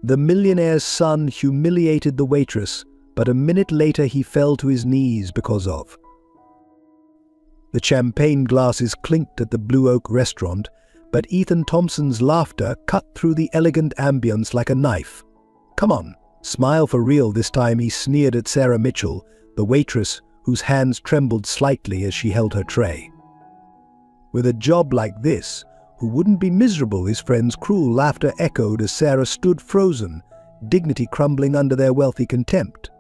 The millionaire's son humiliated the waitress, but a minute later he fell to his knees because of. The champagne glasses clinked at the Blue Oak restaurant, but Ethan Thompson's laughter cut through the elegant ambience like a knife. "Come on, smile for real this time," he sneered at Sarah Mitchell, the waitress whose hands trembled slightly as she held her tray. With a job like this, who wouldn't be miserable? His friend's cruel laughter echoed as Sarah stood frozen, dignity crumbling under their wealthy contempt.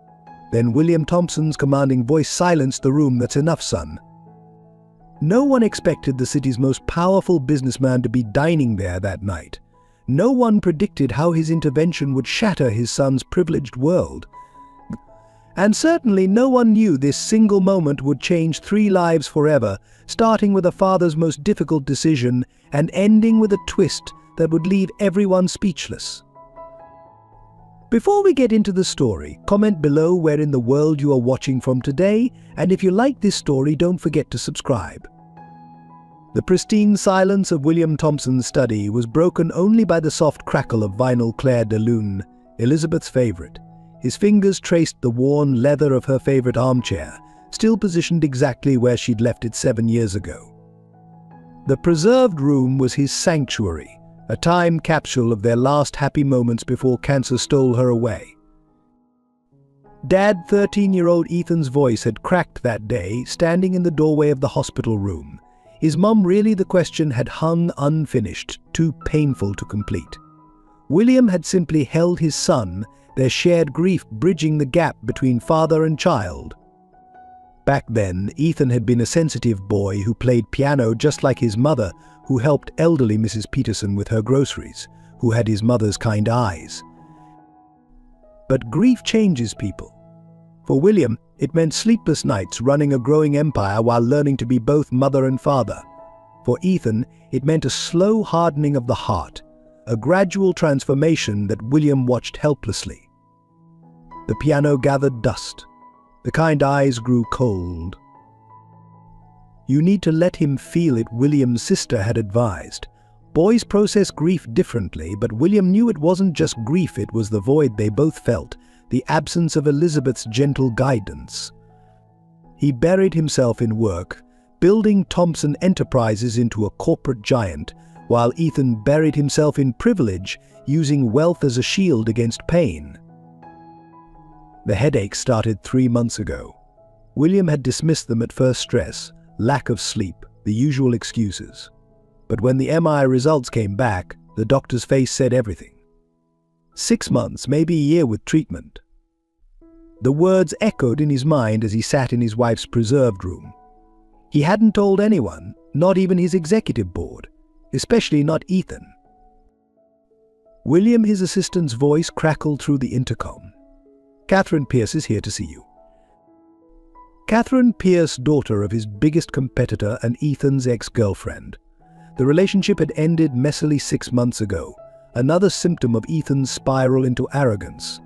Then William Thompson's commanding voice silenced the room. "That's enough, son." No one expected the city's most powerful businessman to be dining there that night. No one predicted how his intervention would shatter his son's privileged world. And certainly no one knew this single moment would change 3 lives forever, starting with a father's most difficult decision and ending with a twist that would leave everyone speechless. Before we get into the story, comment below where in the world you are watching from today, and if you like this story, don't forget to subscribe. The pristine silence of William Thompson's study was broken only by the soft crackle of vinyl Claire de Lune, Elizabeth's favorite. His fingers traced the worn leather of her favorite armchair, still positioned exactly where she'd left it 7 years ago. The preserved room was his sanctuary, a time capsule of their last happy moments before cancer stole her away. Dad, 13-year-old Ethan's voice had cracked that day, standing in the doorway of the hospital room. Is Mum really? The question had hung unfinished, too painful to complete. William had simply held his son, their shared grief bridging the gap between father and child. Back then, Ethan had been a sensitive boy who played piano just like his mother, who helped elderly Mrs. Peterson with her groceries, who had his mother's kind eyes. But grief changes people. For William, it meant sleepless nights running a growing empire while learning to be both mother and father. For Ethan, it meant a slow hardening of the heart, a gradual transformation that William watched helplessly. The piano gathered dust. The kind eyes grew cold. "You need to let him feel it," William's sister had advised. Boys process grief differently, but William knew it wasn't just grief, it was the void they both felt, the absence of Elizabeth's gentle guidance. He buried himself in work, building Thompson Enterprises into a corporate giant, while Ethan buried himself in privilege, using wealth as a shield against pain. The headaches started 3 months ago. William had dismissed them at first: stress, lack of sleep, the usual excuses. But when the MRI results came back, the doctor's face said everything. 6 months, maybe a year with treatment. The words echoed in his mind as he sat in his wife's preserved room. He hadn't told anyone, not even his executive board, especially not Ethan. William, his assistant's voice crackled through the intercom. "Catherine Pierce is here to see you." Catherine Pierce, daughter of his biggest competitor and Ethan's ex-girlfriend. The relationship had ended messily 6 months ago, another symptom of Ethan's spiral into arrogance.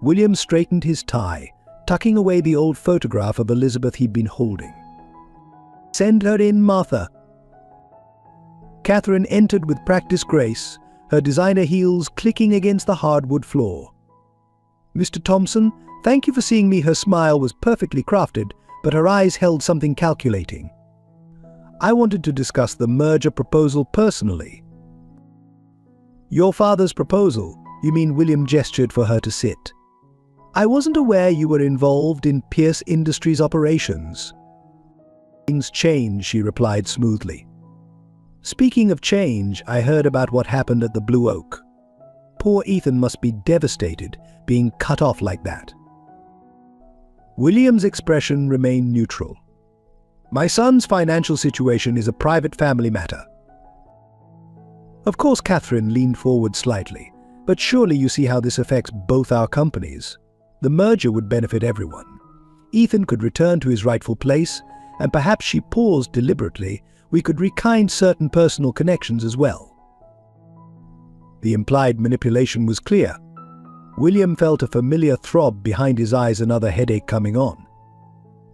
William straightened his tie, tucking away the old photograph of Elizabeth he'd been holding. "Send her in, Martha." Catherine entered with practiced grace, her designer heels clicking against the hardwood floor. "Mr. Thompson, thank you for seeing me." Her smile was perfectly crafted, but her eyes held something calculating. "I wanted to discuss the merger proposal personally." "Your father's proposal? You mean?" William gestured for her to sit. "I wasn't aware you were involved in Pierce Industries operations." "Things change," she replied smoothly. "Speaking of change, I heard about what happened at the Blue Oak. Poor Ethan must be devastated, being cut off like that." William's expression remained neutral. "My son's financial situation is a private family matter." Of course, Catherine leaned forward slightly. "But surely you see how this affects both our companies. The merger would benefit everyone. Ethan could return to his rightful place, and perhaps," she paused deliberately, "we could rekindle certain personal connections as well." The implied manipulation was clear. William felt a familiar throb behind his eyes, another headache coming on.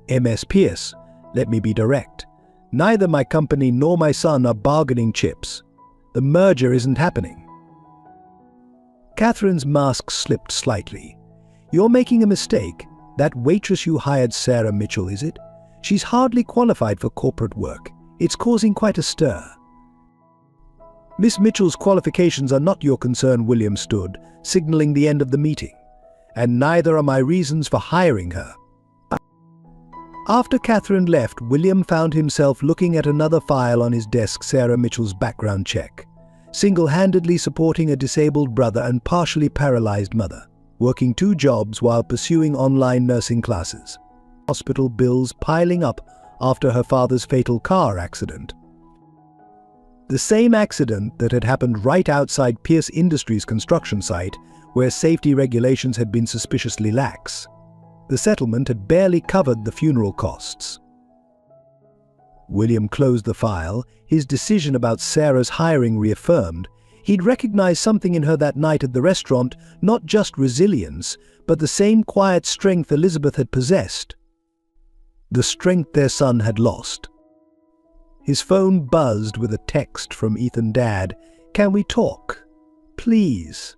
"Ms. Pierce, let me be direct. Neither my company nor my son are bargaining chips. The merger isn't happening." Catherine's mask slipped slightly. "You're making a mistake. That waitress you hired, Sarah Mitchell, is it? She's hardly qualified for corporate work. It's causing quite a stir." "Miss Mitchell's qualifications are not your concern," William stood, signaling the end of the meeting. "And neither are my reasons for hiring her." After Catherine left, William found himself looking at another file on his desk, Sarah Mitchell's background check. Single-handedly supporting a disabled brother and partially paralyzed mother, working 2 jobs while pursuing online nursing classes. Hospital bills piling up after her father's fatal car accident. The same accident that had happened right outside Pierce Industries' construction site, where safety regulations had been suspiciously lax. The settlement had barely covered the funeral costs. William closed the file, his decision about Sarah's hiring reaffirmed. He'd recognized something in her that night at the restaurant, not just resilience, but the same quiet strength Elizabeth had possessed. The strength their son had lost. His phone buzzed with a text from Ethan. "Dad, can we talk? Please."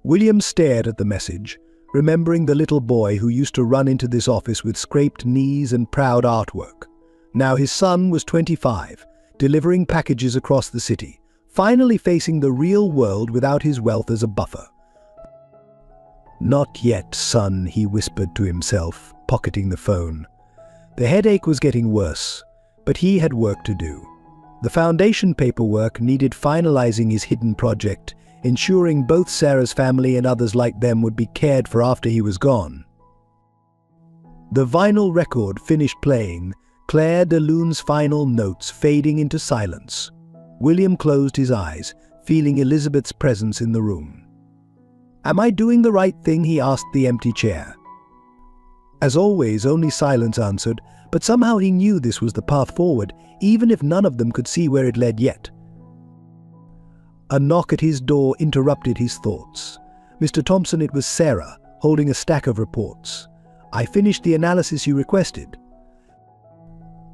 William stared at the message, remembering the little boy who used to run into this office with scraped knees and proud artwork. Now his son was 25, delivering packages across the city, finally facing the real world without his wealth as a buffer. "Not yet, son," he whispered to himself, pocketing the phone. The headache was getting worse, but he had work to do. The foundation paperwork needed finalizing his hidden project, ensuring both Sarah's family and others like them would be cared for after he was gone. The vinyl record finished playing, Claire de Lune's final notes fading into silence. William closed his eyes, feeling Elizabeth's presence in the room. "Am I doing the right thing?" he asked the empty chair. As always, only silence answered, but somehow he knew this was the path forward, even if none of them could see where it led yet. A knock at his door interrupted his thoughts. "Mr. Thompson," it was Sarah, holding a stack of reports. "I finished the analysis you requested."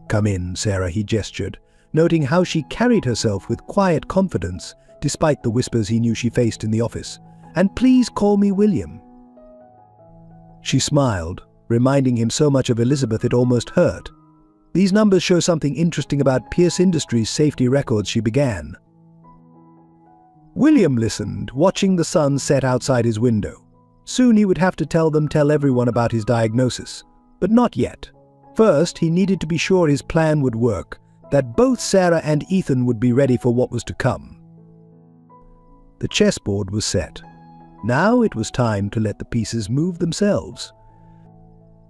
"Come in, Sarah," he gestured, noting how she carried herself with quiet confidence, despite the whispers he knew she faced in the office. "And please call me William." She smiled, reminding him so much of Elizabeth it almost hurt. "These numbers show something interesting about Pierce Industries' safety records," she began. William listened, watching the sun set outside his window. Soon he would have to tell everyone about his diagnosis. But not yet. First, he needed to be sure his plan would work, that both Sarah and Ethan would be ready for what was to come. The chessboard was set. Now it was time to let the pieces move themselves.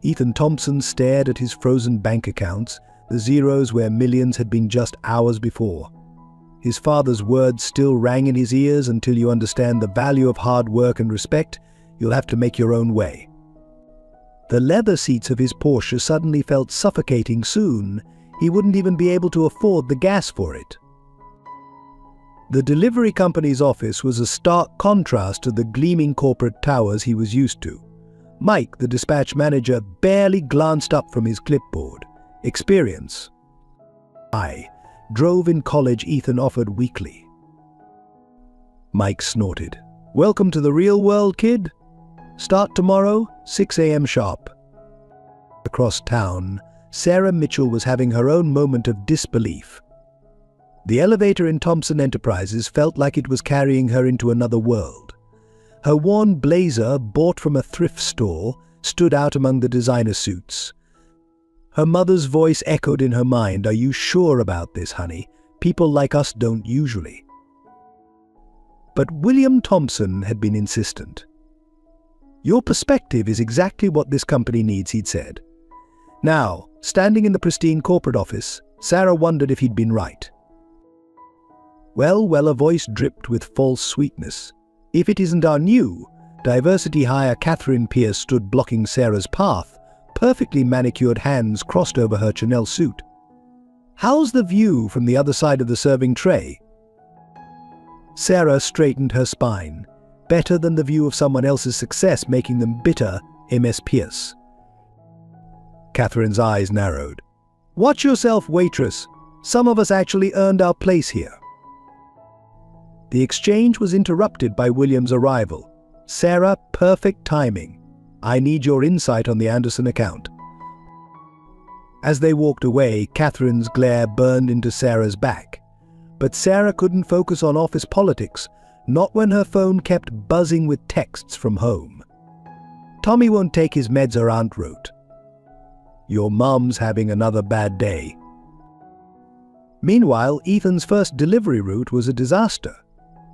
Ethan Thompson stared at his frozen bank accounts, the zeros where millions had been just hours before. His father's words still rang in his ears: "Until you understand the value of hard work and respect, you'll have to make your own way." The leather seats of his Porsche suddenly felt suffocating. Soon, he wouldn't even be able to afford the gas for it. The delivery company's office was a stark contrast to the gleaming corporate towers he was used to. Mike, the dispatch manager, barely glanced up from his clipboard. "Experience?" "I drove in college," Ethan offered weakly. Mike snorted. "Welcome to the real world, kid. Start tomorrow, 6 a.m. sharp." Across town, Sarah Mitchell was having her own moment of disbelief. The elevator in Thompson Enterprises felt like it was carrying her into another world. Her worn blazer, bought from a thrift store, stood out among the designer suits. Her mother's voice echoed in her mind, "Are you sure about this, honey? People like us don't usually." But William Thompson had been insistent. "Your perspective is exactly what this company needs," he'd said. Now, standing in the pristine corporate office, Sarah wondered if he'd been right. Well, her voice dripped with false sweetness. "If it isn't our new diversity hire," Catherine Pierce stood blocking Sarah's path, perfectly manicured hands crossed over her Chanel suit. "How's the view from the other side of the serving tray?" Sarah straightened her spine. "Better than the view of someone else's success making them bitter, Ms. Pierce." Catherine's eyes narrowed. "Watch yourself, waitress. Some of us actually earned our place here." The exchange was interrupted by William's arrival. "Sarah, perfect timing. I need your insight on the Anderson account." As they walked away, Catherine's glare burned into Sarah's back. But Sarah couldn't focus on office politics, not when her phone kept buzzing with texts from home. "Tommy won't take his meds," her aunt wrote. "Your mum's having another bad day." Meanwhile, Ethan's first delivery route was a disaster.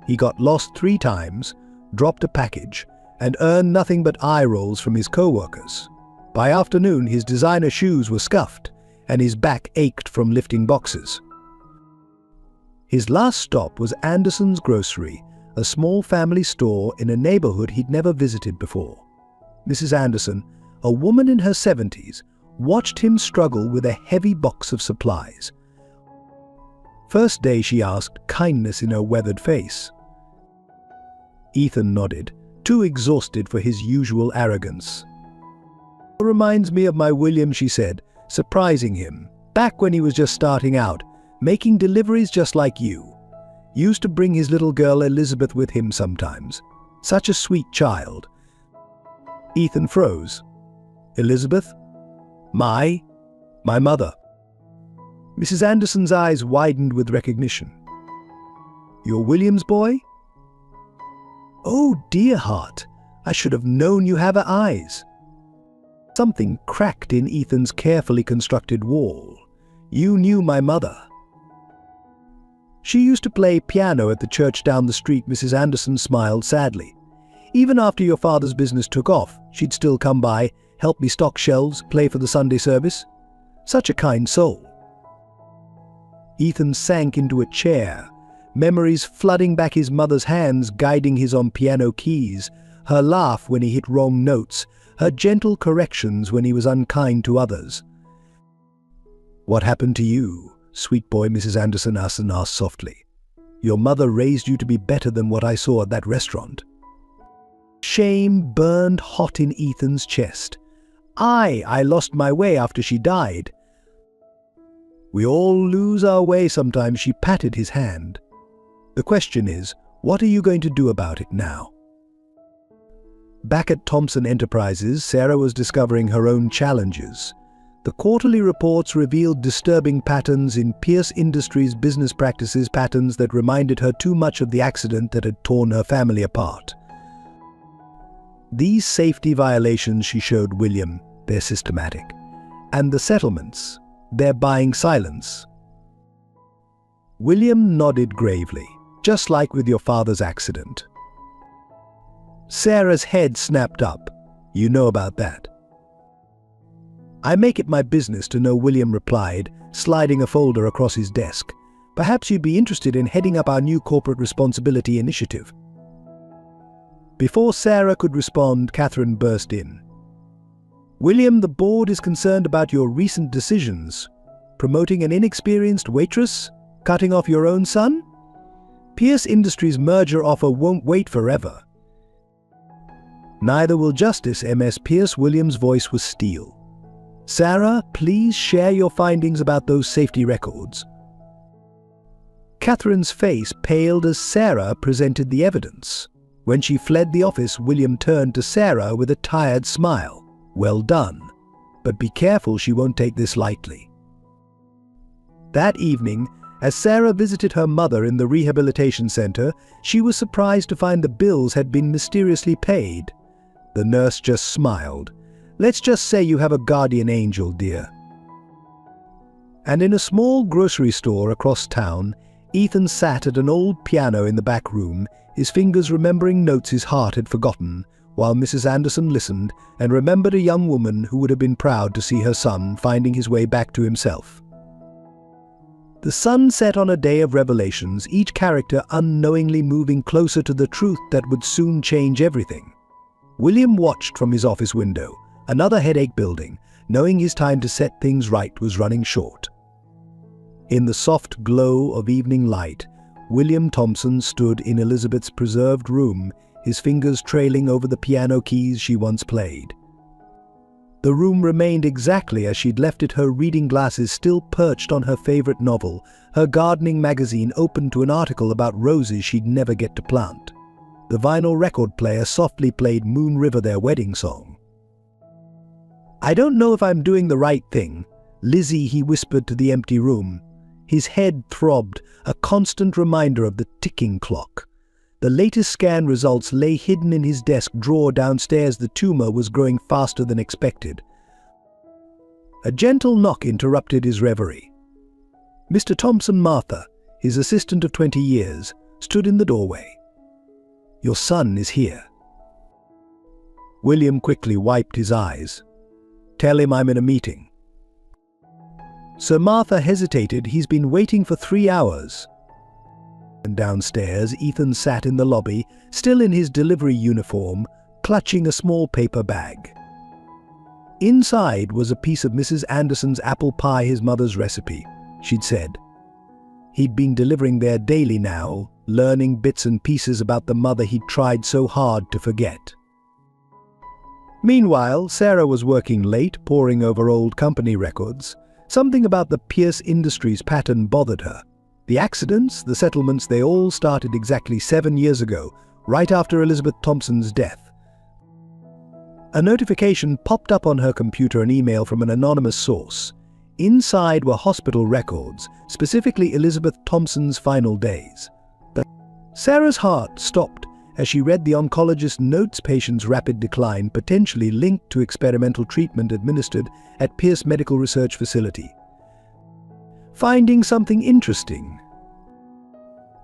He got lost 3 times, dropped a package, and earned nothing but eye rolls from his co-workers. By afternoon, his designer shoes were scuffed, and his back ached from lifting boxes. His last stop was Anderson's Grocery, a small family store in a neighborhood he'd never visited before. Mrs. Anderson, a woman in her 70s, watched him struggle with a heavy box of supplies. First day, she asked, kindness in her weathered face. Ethan nodded, too exhausted for his usual arrogance. "Reminds me of my William," she said, surprising him. "Back when he was just starting out, making deliveries just like you. Used to bring his little girl Elizabeth with him sometimes. Such a sweet child." Ethan froze. "Elizabeth? My mother." Mrs. Anderson's eyes widened with recognition. "Your William's boy?" "Oh, dear heart, I should have known you have eyes." Something cracked in Ethan's carefully constructed wall. "You knew my mother." "She used to play piano at the church down the street." Mrs. Anderson smiled sadly. "Even after your father's business took off, she'd still come by, help me stock shelves, play for the Sunday service. Such a kind soul." Ethan sank into a chair, memories flooding back his mother's hands guiding his on piano keys, her laugh when he hit wrong notes, her gentle corrections when he was unkind to others. "What happened to you, sweet boy?" Mrs. Anderson asked softly. "Your mother raised you to be better than what I saw at that restaurant." Shame burned hot in Ethan's chest. I lost my way after she died." "We all lose our way sometimes." She patted his hand. "The question is, what are you going to do about it now?" Back at Thompson Enterprises, Sarah was discovering her own challenges. The quarterly reports revealed disturbing patterns in Pierce Industries' business practices, patterns that reminded her too much of the accident that had torn her family apart. These safety violations, she showed William, they're systematic. And the settlements, they're buying silence. William nodded gravely, just like with your father's accident. Sarah's head snapped up. "You know about that." "I make it my business to know," William replied, sliding a folder across his desk. "Perhaps you'd be interested in heading up our new corporate responsibility initiative." Before Sarah could respond, Catherine burst in. "William, the board is concerned about your recent decisions. Promoting an inexperienced waitress? Cutting off your own son? Pierce Industries' merger offer won't wait forever." "Neither will justice, Ms. Pierce." William's voice was steel. "Sarah, please share your findings about those safety records." Catherine's face paled as Sarah presented the evidence. When she fled the office, William turned to Sarah with a tired smile. "Well done. But be careful, she won't take this lightly." That evening, as Sarah visited her mother in the rehabilitation center, she was surprised to find the bills had been mysteriously paid. The nurse just smiled. "Let's just say you have a guardian angel, dear." And in a small grocery store across town, Ethan sat at an old piano in the back room, his fingers remembering notes his heart had forgotten, while Mrs. Anderson listened and remembered a young woman who would have been proud to see her son finding his way back to himself. The sun set on a day of revelations, each character unknowingly moving closer to the truth that would soon change everything. William watched from his office window, another headache building, knowing his time to set things right was running short. In the soft glow of evening light, William Thompson stood in Elizabeth's preserved room, his fingers trailing over the piano keys she once played. The room remained exactly as she'd left it, her reading glasses still perched on her favorite novel, her gardening magazine open to an article about roses she'd never get to plant. The vinyl record player softly played Moon River, their wedding song. "I don't know if I'm doing the right thing, Lizzie," he whispered to the empty room. His head throbbed, a constant reminder of the ticking clock. The latest scan results lay hidden in his desk drawer downstairs. The tumor was growing faster than expected. A gentle knock interrupted his reverie. Mr. Thompson, Martha, his assistant of 20 years, stood in the doorway. "Your son is here." William quickly wiped his eyes. "Tell him I'm in a meeting." Sir Martha hesitated. "He's been waiting for 3 hours. And downstairs, Ethan sat in the lobby, still in his delivery uniform, clutching a small paper bag. Inside was a piece of Mrs. Anderson's apple pie, his mother's recipe, she'd said. He'd been delivering there daily now, learning bits and pieces about the mother he'd tried so hard to forget. Meanwhile, Sarah was working late, poring over old company records. Something about the Pierce Industries pattern bothered her. The accidents, the settlements, they all started exactly 7 years ago, right after Elizabeth Thompson's death. A notification popped up on her computer, an email from an anonymous source. Inside were hospital records, specifically Elizabeth Thompson's final days. Sarah's heart stopped as she read the oncologist's notes: patient's rapid decline, potentially linked to experimental treatment administered at Pierce Medical Research Facility. Finding something interesting.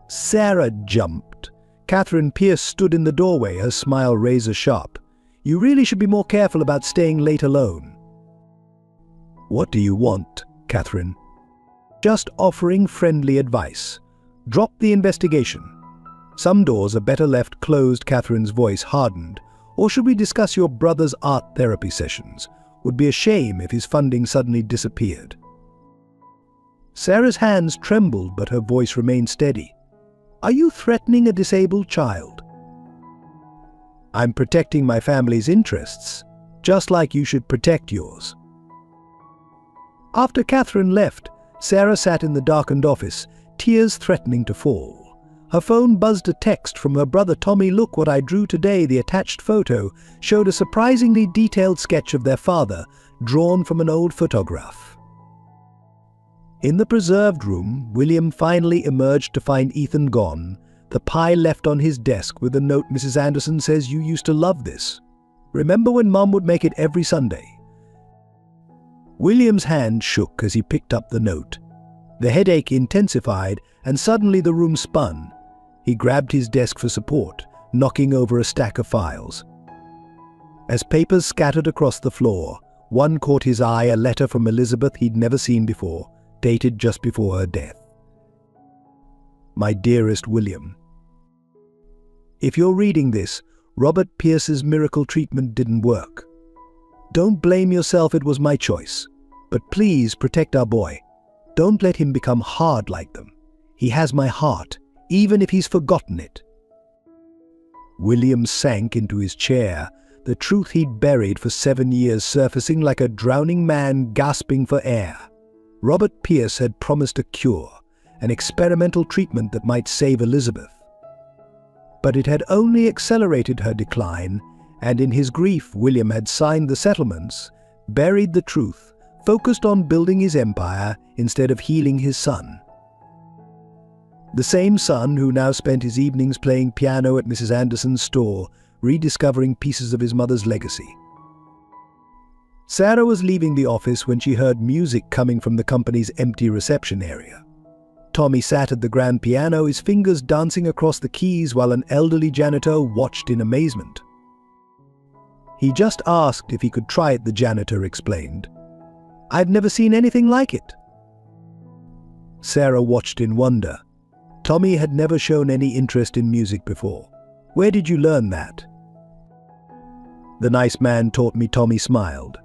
Sarah jumped. Catherine Pierce stood in the doorway, her smile razor sharp. "You really should be more careful about staying late alone." "What do you want, Catherine?" "Just offering friendly advice. Drop the investigation. Some doors are better left closed." Catherine's voice hardened. "Or should we discuss your brother's art therapy sessions? Would be a shame if his funding suddenly disappeared." Sarah's hands trembled, but her voice remained steady. "Are you threatening a disabled child?" "I'm protecting my family's interests, just like you should protect yours." After Catherine left, Sarah sat in the darkened office, tears threatening to fall. Her phone buzzed a text from her brother Tommy. "Look what I drew today." The attached photo showed a surprisingly detailed sketch of their father, drawn from an old photograph. In the preserved room, William finally emerged to find Ethan gone, the pie left on his desk with a note: "Mrs. Anderson says you used to love this. Remember when Mom would make it every Sunday?" William's hand shook as he picked up the note. The headache intensified, and suddenly the room spun. He grabbed his desk for support, knocking over a stack of files. As papers scattered across the floor, one caught his eye: a letter from Elizabeth he'd never seen before, dated just before her death. "My dearest William, if you're reading this, Robert Pierce's miracle treatment didn't work. Don't blame yourself, it was my choice. But please protect our boy. Don't let him become hard like them. He has my heart, even if he's forgotten it." William sank into his chair, the truth he'd buried for 7 years surfacing like a drowning man gasping for air. Robert Pierce had promised a cure, an experimental treatment that might save Elizabeth. But it had only accelerated her decline, and in his grief, William had signed the settlements, buried the truth, focused on building his empire instead of healing his son. The same son who now spent his evenings playing piano at Mrs. Anderson's store, rediscovering pieces of his mother's legacy. Sarah was leaving the office when she heard music coming from the company's empty reception area. Tommy sat at the grand piano, his fingers dancing across the keys while an elderly janitor watched in amazement. "He just asked if he could try it," the janitor explained. "I've never seen anything like it." Sarah watched in wonder. Tommy had never shown any interest in music before. "Where did you learn that?" "The nice man taught me," Tommy smiled.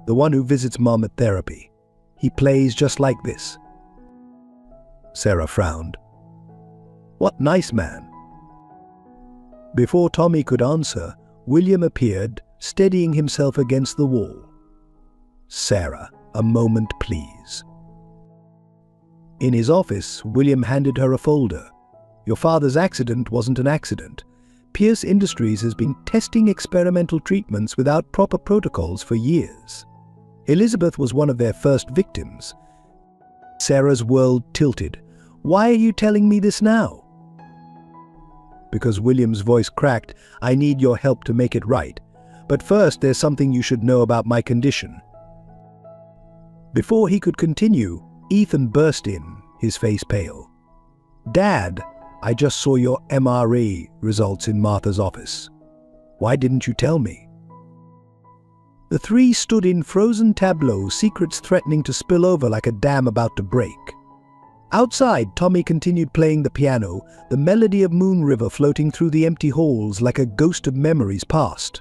"The one who visits Mom at therapy. He plays just like this." Sarah frowned. "What nice man?" Before Tommy could answer, William appeared, steadying himself against the wall. Sarah, a moment, please." In his office, William handed her a folder. "Your father's accident wasn't an accident. Pierce Industries has been testing experimental treatments without proper protocols for years. Elizabeth was one of their first victims." Sarah's world tilted. "Why are you telling me this now?" "Because," William's voice cracked, "I need your help to make it right. But first, there's something you should know about my condition." Before he could continue, Ethan burst in, his face pale. "Dad, I just saw your MRE results in Martha's office. Why didn't you tell me?" The three stood in frozen tableau, secrets threatening to spill over like a dam about to break. Outside, Tommy continued playing the piano, the melody of Moon River floating through the empty halls like a ghost of memories past.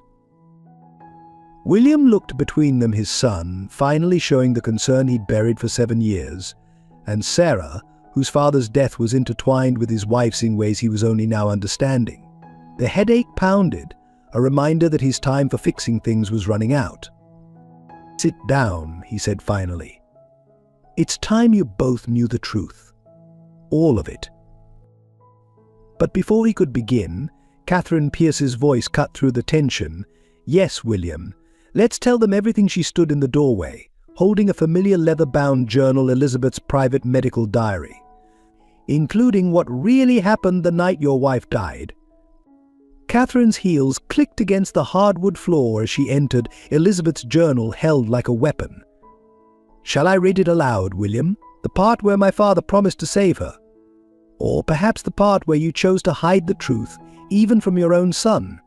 William looked between them, his son, finally showing the concern he'd buried for 7 years, and Sarah, whose father's death was intertwined with his wife's in ways he was only now understanding. The headache pounded, a reminder that his time for fixing things was running out. "Sit down," he said finally. "It's time you both knew the truth. All of it." But before he could begin, Catherine Pierce's voice cut through the tension. "Yes, William. Let's tell them everything." She stood in the doorway, holding a familiar leather-bound journal, Elizabeth's private medical diary, including what really happened the night your wife died. Catherine's heels clicked against the hardwood floor as she entered, Elizabeth's journal held like a weapon. "Shall I read it aloud, William? The part where my father promised to save her? Or perhaps the part where you chose to hide the truth, even from your own son?"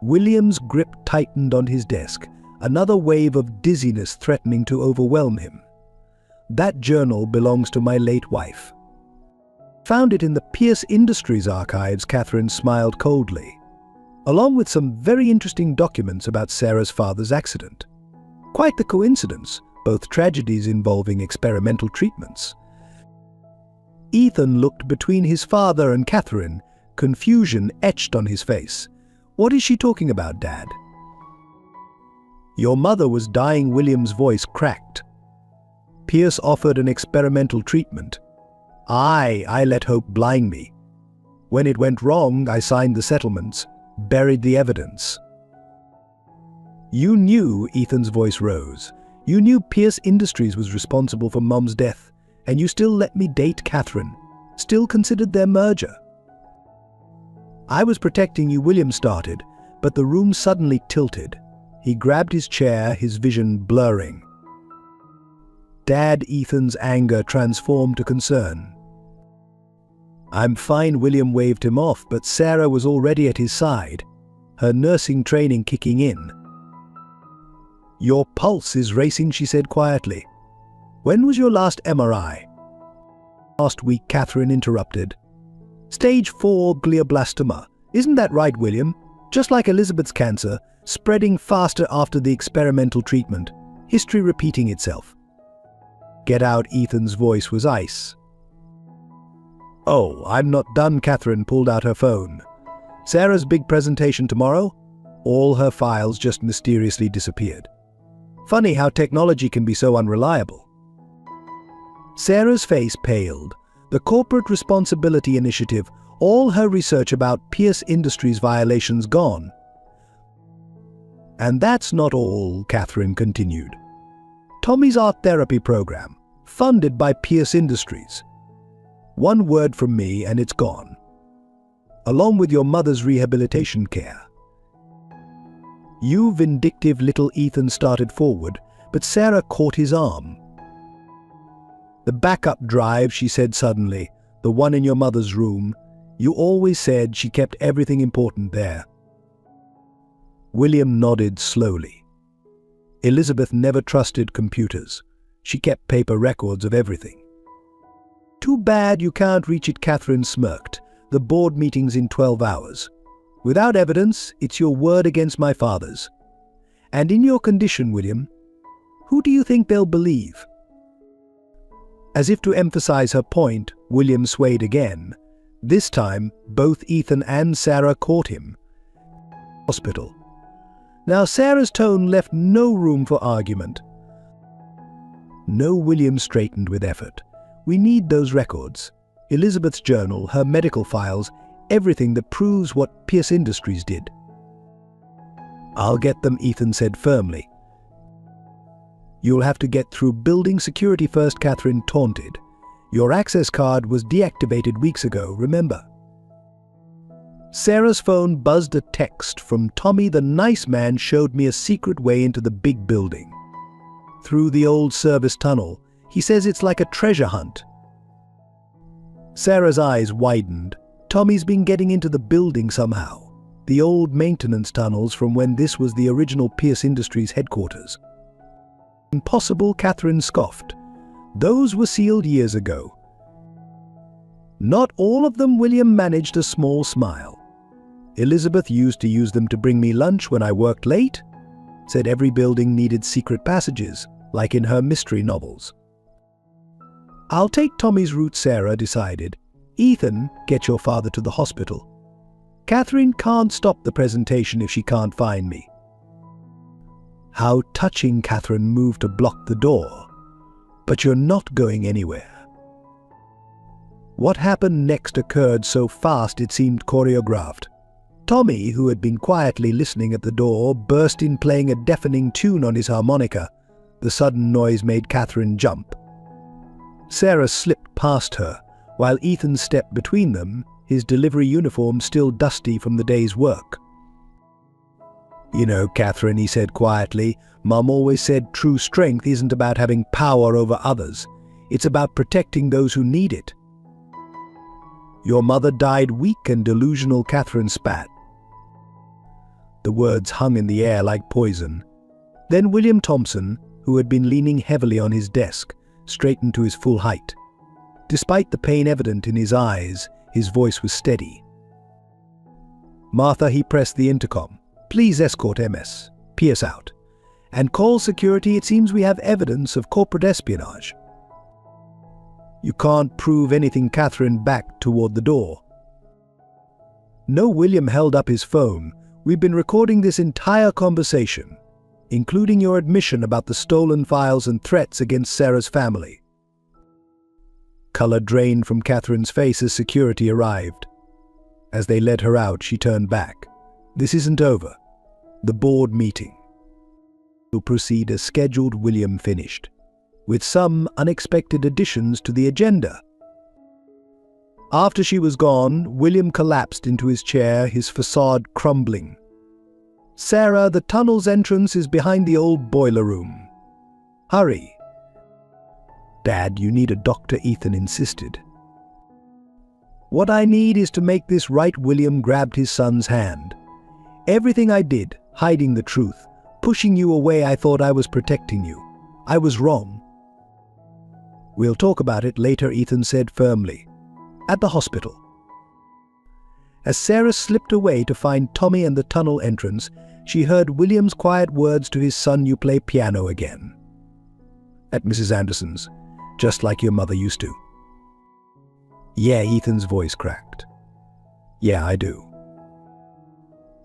William's grip tightened on his desk, another wave of dizziness threatening to overwhelm him. "That journal belongs to my late wife. Found it in the Pierce Industries archives." Catherine smiled coldly, "along with some very interesting documents about Sarah's father's accident. Quite the coincidence, both tragedies involving experimental treatments." Ethan looked between his father and Catherine, confusion etched on his face. "What is she talking about, Dad?" "Your mother was dying." William's voice cracked. "Pierce offered an experimental treatment. I let hope blind me. When it went wrong, I signed the settlements, buried the evidence." "You knew," Ethan's voice rose. "You knew Pierce Industries was responsible for Mom's death, and you still let me date Catherine, still considered their merger." "I was protecting you," William started, but the room suddenly tilted. He grabbed his chair, his vision blurring. "Dad," Ethan's anger transformed to concern. "I'm fine." William waved him off, but Sarah was already at his side, her nursing training kicking in. "Your pulse is racing," she said quietly. "When was your last MRI?" "Last week," Catherine interrupted. "Stage 4 glioblastoma. Isn't that right, William? Just like Elizabeth's cancer, spreading faster after the experimental treatment. History repeating itself." "Get out." Ethan's voice was ice. "Oh, I'm not done." Catherine pulled out her phone. "Sarah's big presentation tomorrow?" All her files just mysteriously disappeared. Funny how technology can be so unreliable. Sarah's face paled. The Corporate Responsibility Initiative, all her research about Pierce Industries violations gone. "And that's not all," Catherine continued. "Tommy's art therapy program, funded by Pierce Industries. One word from me and it's gone. Along with your mother's rehabilitation care." "You vindictive little..." Ethan started forward, but Sarah caught his arm. "The backup drive," she said suddenly, "the one in your mother's room. You always said she kept everything important there." William nodded slowly. Elizabeth never trusted computers. She kept paper records of everything. "Too bad you can't reach it," Catherine smirked. "The board meeting's in 12 hours. Without evidence, it's your word against my father's. And in your condition, William, who do you think they'll believe?" As if to emphasize her point, William swayed again. This time, both Ethan and Sarah caught him. "Hospital. Now Sarah's tone left no room for argument. No, William straightened with effort. We need those records. Elizabeth's journal, her medical files, everything that proves what Pierce Industries did. I'll get them, Ethan said firmly. You'll have to get through building security first, Catherine taunted. Your access card was deactivated weeks ago, remember? Sarah's phone buzzed a text from Tommy. The nice man showed me a secret way into the big building. Through the old service tunnel. He says it's like a treasure hunt. Sarah's eyes widened. Tommy's been getting into the building somehow. The old maintenance tunnels from when this was the original Pierce Industries headquarters. Impossible, Catherine scoffed. Those were sealed years ago. Not all of them, William managed a small smile. Elizabeth used to use them to bring me lunch when I worked late. Said every building needed secret passages, like in her mystery novels. I'll take Tommy's route, Sarah decided. Ethan, get your father to the hospital. Catherine can't stop the presentation if she can't find me. How touching, Catherine moved to block the door. But you're not going anywhere. What happened next occurred so fast it seemed choreographed. Tommy, who had been quietly listening at the door, burst in playing a deafening tune on his harmonica. The sudden noise made Catherine jump. Sarah slipped past her, while Ethan stepped between them, his delivery uniform still dusty from the day's work. You know, Catherine, he said quietly, Mum always said true strength isn't about having power over others. It's about protecting those who need it. Your mother died weak and delusional, Catherine spat. The words hung in the air like poison. Then William Thompson, who had been leaning heavily on his desk, straightened to his full height. Despite the pain evident in his eyes, his voice was steady. Martha, he pressed the intercom. Please escort MS. Pierce out. And call security, it seems we have evidence of corporate espionage. You can't prove anything, Catherine backed toward the door. No, William held up his phone. We've been recording this entire conversation, including your admission about the stolen files and threats against Sarah's family. Color drained from Catherine's face as security arrived. As they led her out, she turned back. This isn't over. The board meeting will proceed as scheduled, William finished, with some unexpected additions to the agenda. After she was gone, William collapsed into his chair, his facade crumbling. Sarah, the tunnel's entrance is behind the old boiler room. Hurry. Dad, you need a doctor, Ethan insisted. What I need is to make this right. William grabbed his son's hand. Everything I did, hiding the truth, pushing you away, I thought I was protecting you. I was wrong. We'll talk about it later, Ethan said firmly. At the hospital. As Sarah slipped away to find Tommy and the tunnel entrance, she heard William's quiet words to his son, you play piano again. At Mrs. Anderson's, just like your mother used to. Yeah, Ethan's voice cracked. Yeah, I do.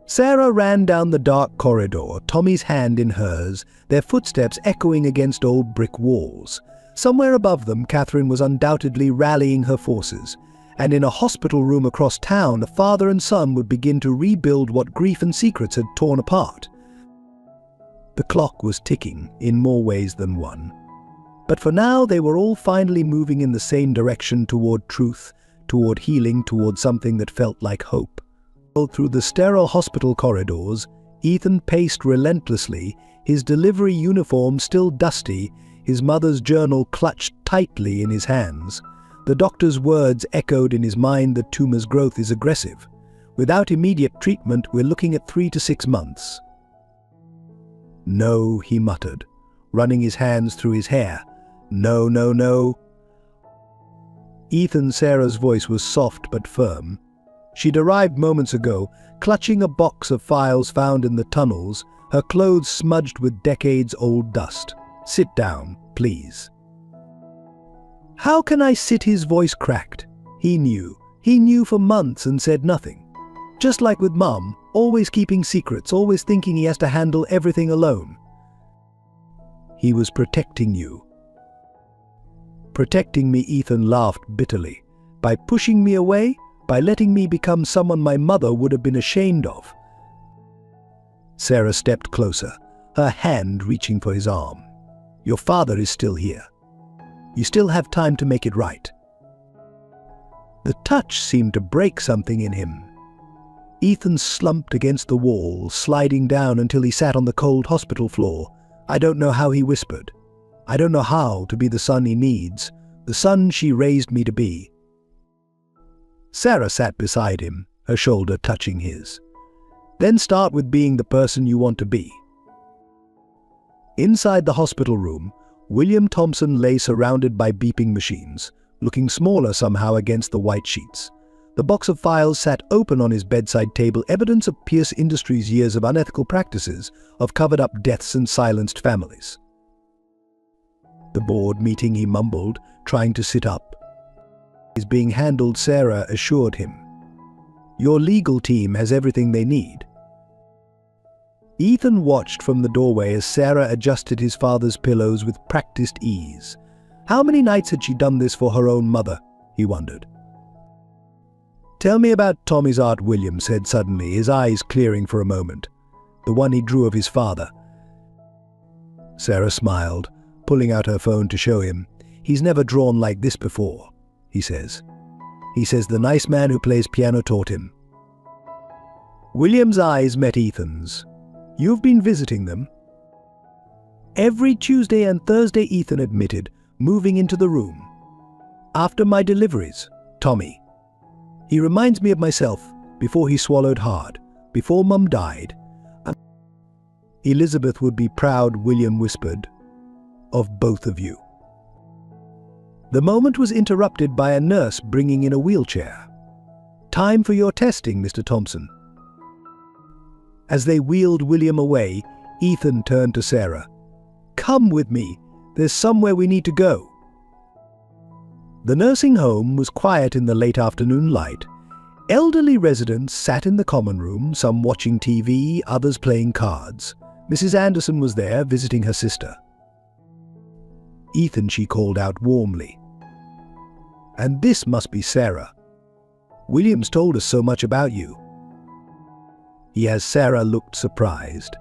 Sarah ran down the dark corridor, Tommy's hand in hers, their footsteps echoing against old brick walls. Somewhere above them, Catherine was undoubtedly rallying her forces, and in a hospital room across town, a father and son would begin to rebuild what grief and secrets had torn apart. The clock was ticking in more ways than one. But for now, they were all finally moving in the same direction, toward truth, toward healing, toward something that felt like hope. Through the sterile hospital corridors, Ethan paced relentlessly, his delivery uniform still dusty, his mother's journal clutched tightly in his hands. The doctor's words echoed in his mind that tumor's growth is aggressive. Without immediate treatment, we're looking at 3 to 6 months. No, he muttered, running his hands through his hair. No, no, no. Sarah's voice was soft but firm. She'd arrived moments ago, clutching a box of files found in the tunnels, her clothes smudged with decades-old dust. Sit down, please. How can I sit? His voice cracked. He knew for months and said nothing. Just like with Mum, always keeping secrets, always thinking he has to handle everything alone. He was protecting you. Protecting me, Ethan laughed bitterly. By pushing me away, by letting me become someone my mother would have been ashamed of. Sarah stepped closer, her hand reaching for his arm. Your father is still here. You still have time to make it right. The touch seemed to break something in him. Ethan slumped against the wall, sliding down until he sat on the cold hospital floor. I don't know how, he whispered. I don't know how to be the son he needs, the son she raised me to be. Sarah sat beside him, her shoulder touching his. Then start with being the person you want to be. Inside the hospital room, William Thompson lay surrounded by beeping machines, looking smaller somehow against the white sheets. The box of files sat open on his bedside table, evidence of Pierce Industries' years of unethical practices, of covered-up deaths and silenced families. The board meeting, he mumbled, trying to sit up. Is being handled, Sarah assured him. Your legal team has everything they need. Ethan watched from the doorway as Sarah adjusted his father's pillows with practiced ease. How many nights had she done this for her own mother, he wondered. Tell me about Tommy's art, William said suddenly, his eyes clearing for a moment. The one he drew of his father. Sarah smiled, pulling out her phone to show him. He's never drawn like this before, he says. He says the nice man who plays piano taught him. William's eyes met Ethan's. You've been visiting them? Every Tuesday and Thursday, Ethan admitted, moving into the room. After my deliveries, Tommy. He reminds me of myself, before he swallowed hard, before Mum died. Elizabeth would be proud, William whispered, of both of you. The moment was interrupted by a nurse bringing in a wheelchair. Time for your testing, Mr. Thompson. As they wheeled William away, Ethan turned to Sarah. Come with me. There's somewhere we need to go. The nursing home was quiet in the late afternoon light. Elderly residents sat in the common room, some watching TV, others playing cards. Mrs. Anderson was there, visiting her sister. Ethan, she called out warmly. And this must be Sarah. William's told us so much about you. He has. Sarah looked surprised.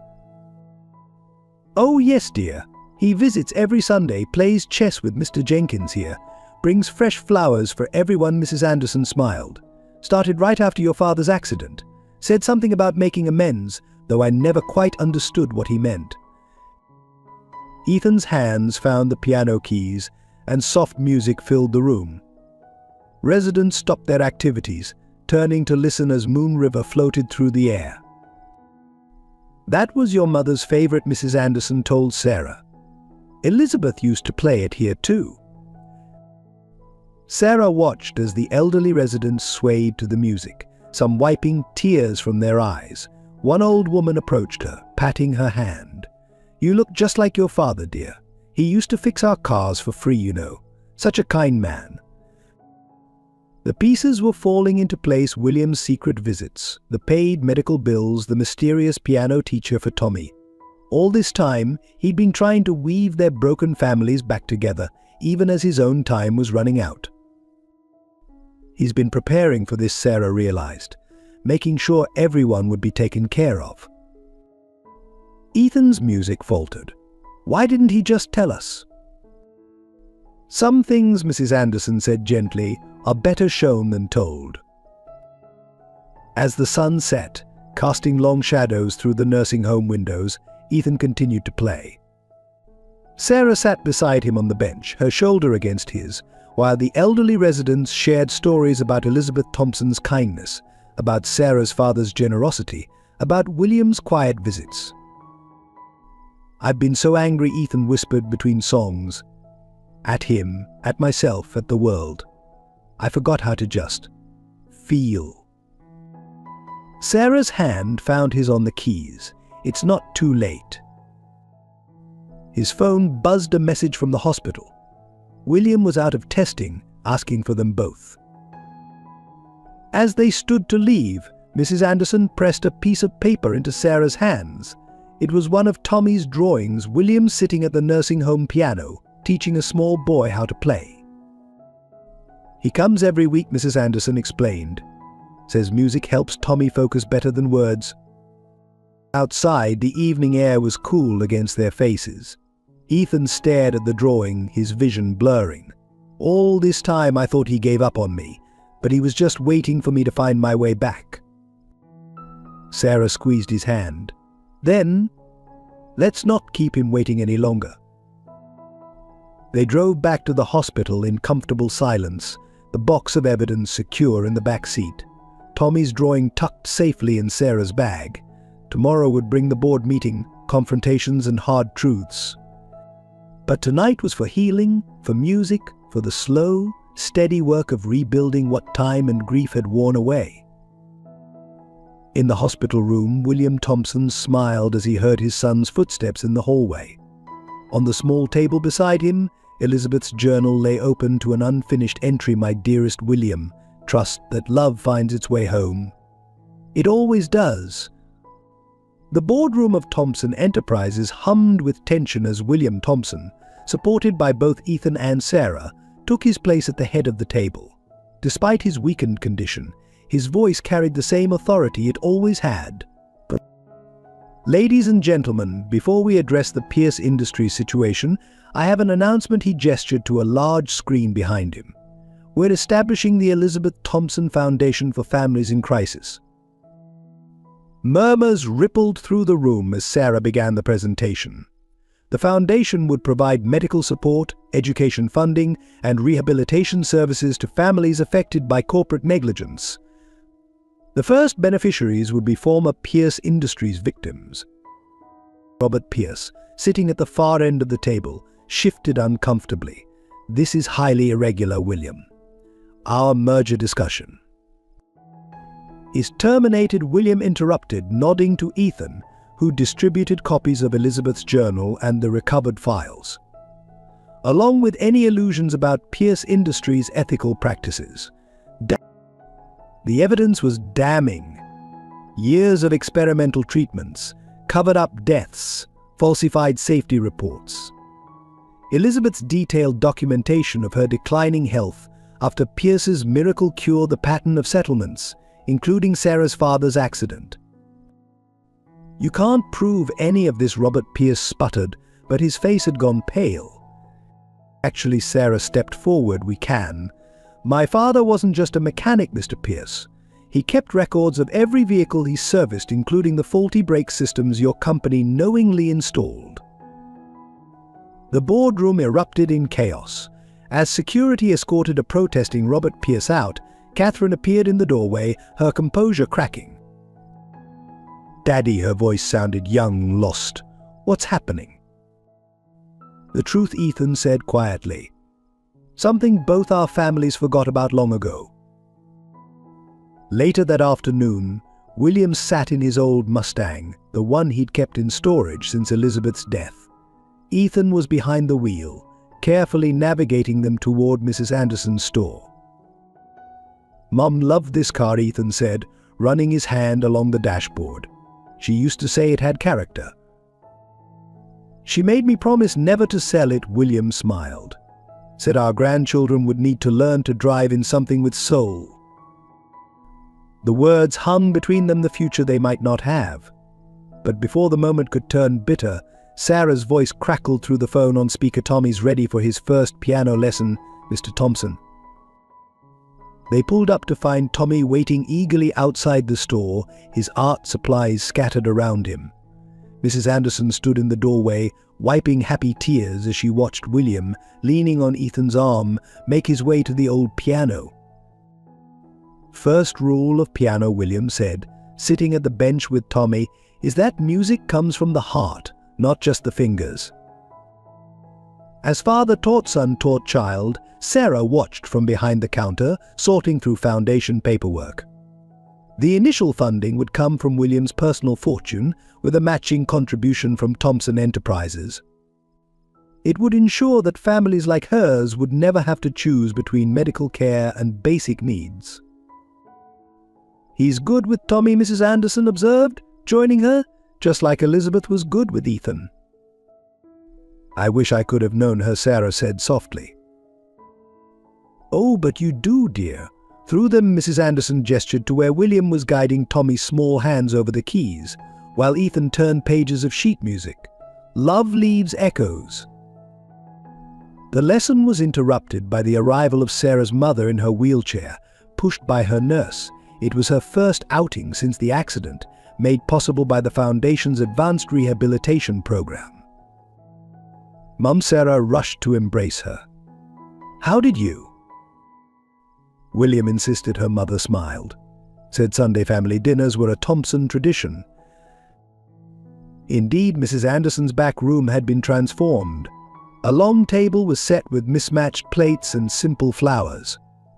Oh yes, dear. He visits every Sunday, plays chess with Mr. Jenkins here, brings fresh flowers for everyone. Mrs. Anderson smiled. Started right after your father's accident. Said something about making amends, though I never quite understood what he meant. Ethan's hands found the piano keys, and soft music filled the room. Residents stopped their activities, turning to listen as Moon River floated through the air. That was your mother's favorite, Mrs. Anderson told Sarah. Elizabeth used to play it here too. Sarah watched as the elderly residents swayed to the music, some wiping tears from their eyes. One old woman approached her, patting her hand. You look just like your father, dear. He used to fix our cars for free, you know. Such a kind man. The pieces were falling into place. William's secret visits, the paid medical bills, the mysterious piano teacher for Tommy. All this time, he'd been trying to weave their broken families back together, even as his own time was running out. He's been preparing for this, Sarah realized, making sure everyone would be taken care of. Ethan's music faltered. Why didn't he just tell us? Some things, Mrs. Anderson said gently, are better shown than told. As the sun set, casting long shadows through the nursing home windows, Ethan continued to play. Sarah sat beside him on the bench, her shoulder against his, while the elderly residents shared stories about Elizabeth Thompson's kindness, about Sarah's father's generosity, about William's quiet visits. I've been so angry, Ethan whispered between songs. At him, at myself, at the world. I forgot how to just feel. Sarah's hand found his on the keys. It's not too late. His phone buzzed a message from the hospital. William was out of testing, asking for them both. As they stood to leave, Mrs. Anderson pressed a piece of paper into Sarah's hands. It was one of Tommy's drawings, William sitting at the nursing home piano, teaching a small boy how to play. "He comes every week," Mrs. Anderson explained. "Says music helps Tommy focus better than words." Outside, the evening air was cool against their faces. Ethan stared at the drawing, his vision blurring. "All this time I thought he gave up on me, but he was just waiting for me to find my way back." Sarah squeezed his hand. "Then, let's not keep him waiting any longer." They drove back to the hospital in comfortable silence, the box of evidence secure in the back seat, Tommy's drawing tucked safely in Sarah's bag. Tomorrow would bring the board meeting, confrontations and hard truths. But tonight was for healing, for music, for the slow, steady work of rebuilding what time and grief had worn away. In the hospital room, William Thompson smiled as he heard his son's footsteps in the hallway. On the small table beside him, Elizabeth's journal lay open to an unfinished entry. "My dearest William, trust that love finds its way home. It always does." The boardroom of Thompson Enterprises hummed with tension as William Thompson, supported by both Ethan and Sarah, took his place at the head of the table. Despite his weakened condition, his voice carried the same authority it always had. "Ladies and gentlemen, before we address the Pierce Industries situation, I have an announcement." He gestured to a large screen behind him. "We're establishing the Elizabeth Thompson Foundation for Families in Crisis." Murmurs rippled through the room as Sarah began the presentation. The foundation would provide medical support, education funding, and rehabilitation services to families affected by corporate negligence. The first beneficiaries would be former Pierce Industries victims. Robert Pierce, sitting at the far end of the table, shifted uncomfortably. "This is highly irregular, William. Our merger discussion is terminated." William interrupted, nodding to Ethan, who distributed copies of Elizabeth's journal and the recovered files, along with any illusions about Pierce Industries' ethical practices. The evidence was damning. Years of experimental treatments, covered-up deaths, falsified safety reports. Elizabeth's detailed documentation of her declining health after Pierce's miracle cure, the pattern of settlements, including Sarah's father's accident. "You can't prove any of this," Robert Pierce sputtered, but his face had gone pale. "Actually," Sarah stepped forward, "we can. My father wasn't just a mechanic, Mr. Pierce. He kept records of every vehicle he serviced, including the faulty brake systems your company knowingly installed." The boardroom erupted in chaos. As security escorted a protesting Robert Pierce out, Catherine appeared in the doorway, her composure cracking. "Daddy," her voice sounded young, lost. "What's happening?" "The truth," Ethan said quietly. "Something both our families forgot about long ago." Later that afternoon, William sat in his old Mustang, the one he'd kept in storage since Elizabeth's death. Ethan was behind the wheel, carefully navigating them toward Mrs. Anderson's store. "Mom loved this car," Ethan said, running his hand along the dashboard. "She used to say it had character." "She made me promise never to sell it," William smiled. "Said our grandchildren would need to learn to drive in something with soul." The words hung between them, the future they might not have. But before the moment could turn bitter, Sarah's voice crackled through the phone on speaker. "Tommy's ready for his first piano lesson, Mr. Thompson." They pulled up to find Tommy waiting eagerly outside the store, his art supplies scattered around him. Mrs. Anderson stood in the doorway, wiping happy tears as she watched William, leaning on Ethan's arm, make his way to the old piano. "First rule of piano," William said, sitting at the bench with Tommy, "is that music comes from the heart, not just the fingers." As father taught son taught child, Sarah watched from behind the counter, sorting through foundation paperwork. The initial funding would come from William's personal fortune, with a matching contribution from Thompson Enterprises. It would ensure that families like hers would never have to choose between medical care and basic needs. "He's good with Tommy," Mrs. Anderson observed, joining her, just like Elizabeth was good with Ethan. "I wish I could have known her," Sarah said softly. "Oh, but you do, dear." Through them, Mrs. Anderson gestured to where William was guiding Tommy's small hands over the keys, while Ethan turned pages of sheet music. Love leaves echoes. The lesson was interrupted by the arrival of Sarah's mother in her wheelchair, pushed by her nurse. It was her first outing since the accident, made possible by the Foundation's Advanced Rehabilitation Program. Mum Sarah rushed to embrace her. "How did you?" William insisted. Her mother smiled. Said Sunday family dinners were a Thompson tradition. Indeed, Mrs. Anderson's back room had been transformed. A long table was set with mismatched plates and simple flowers.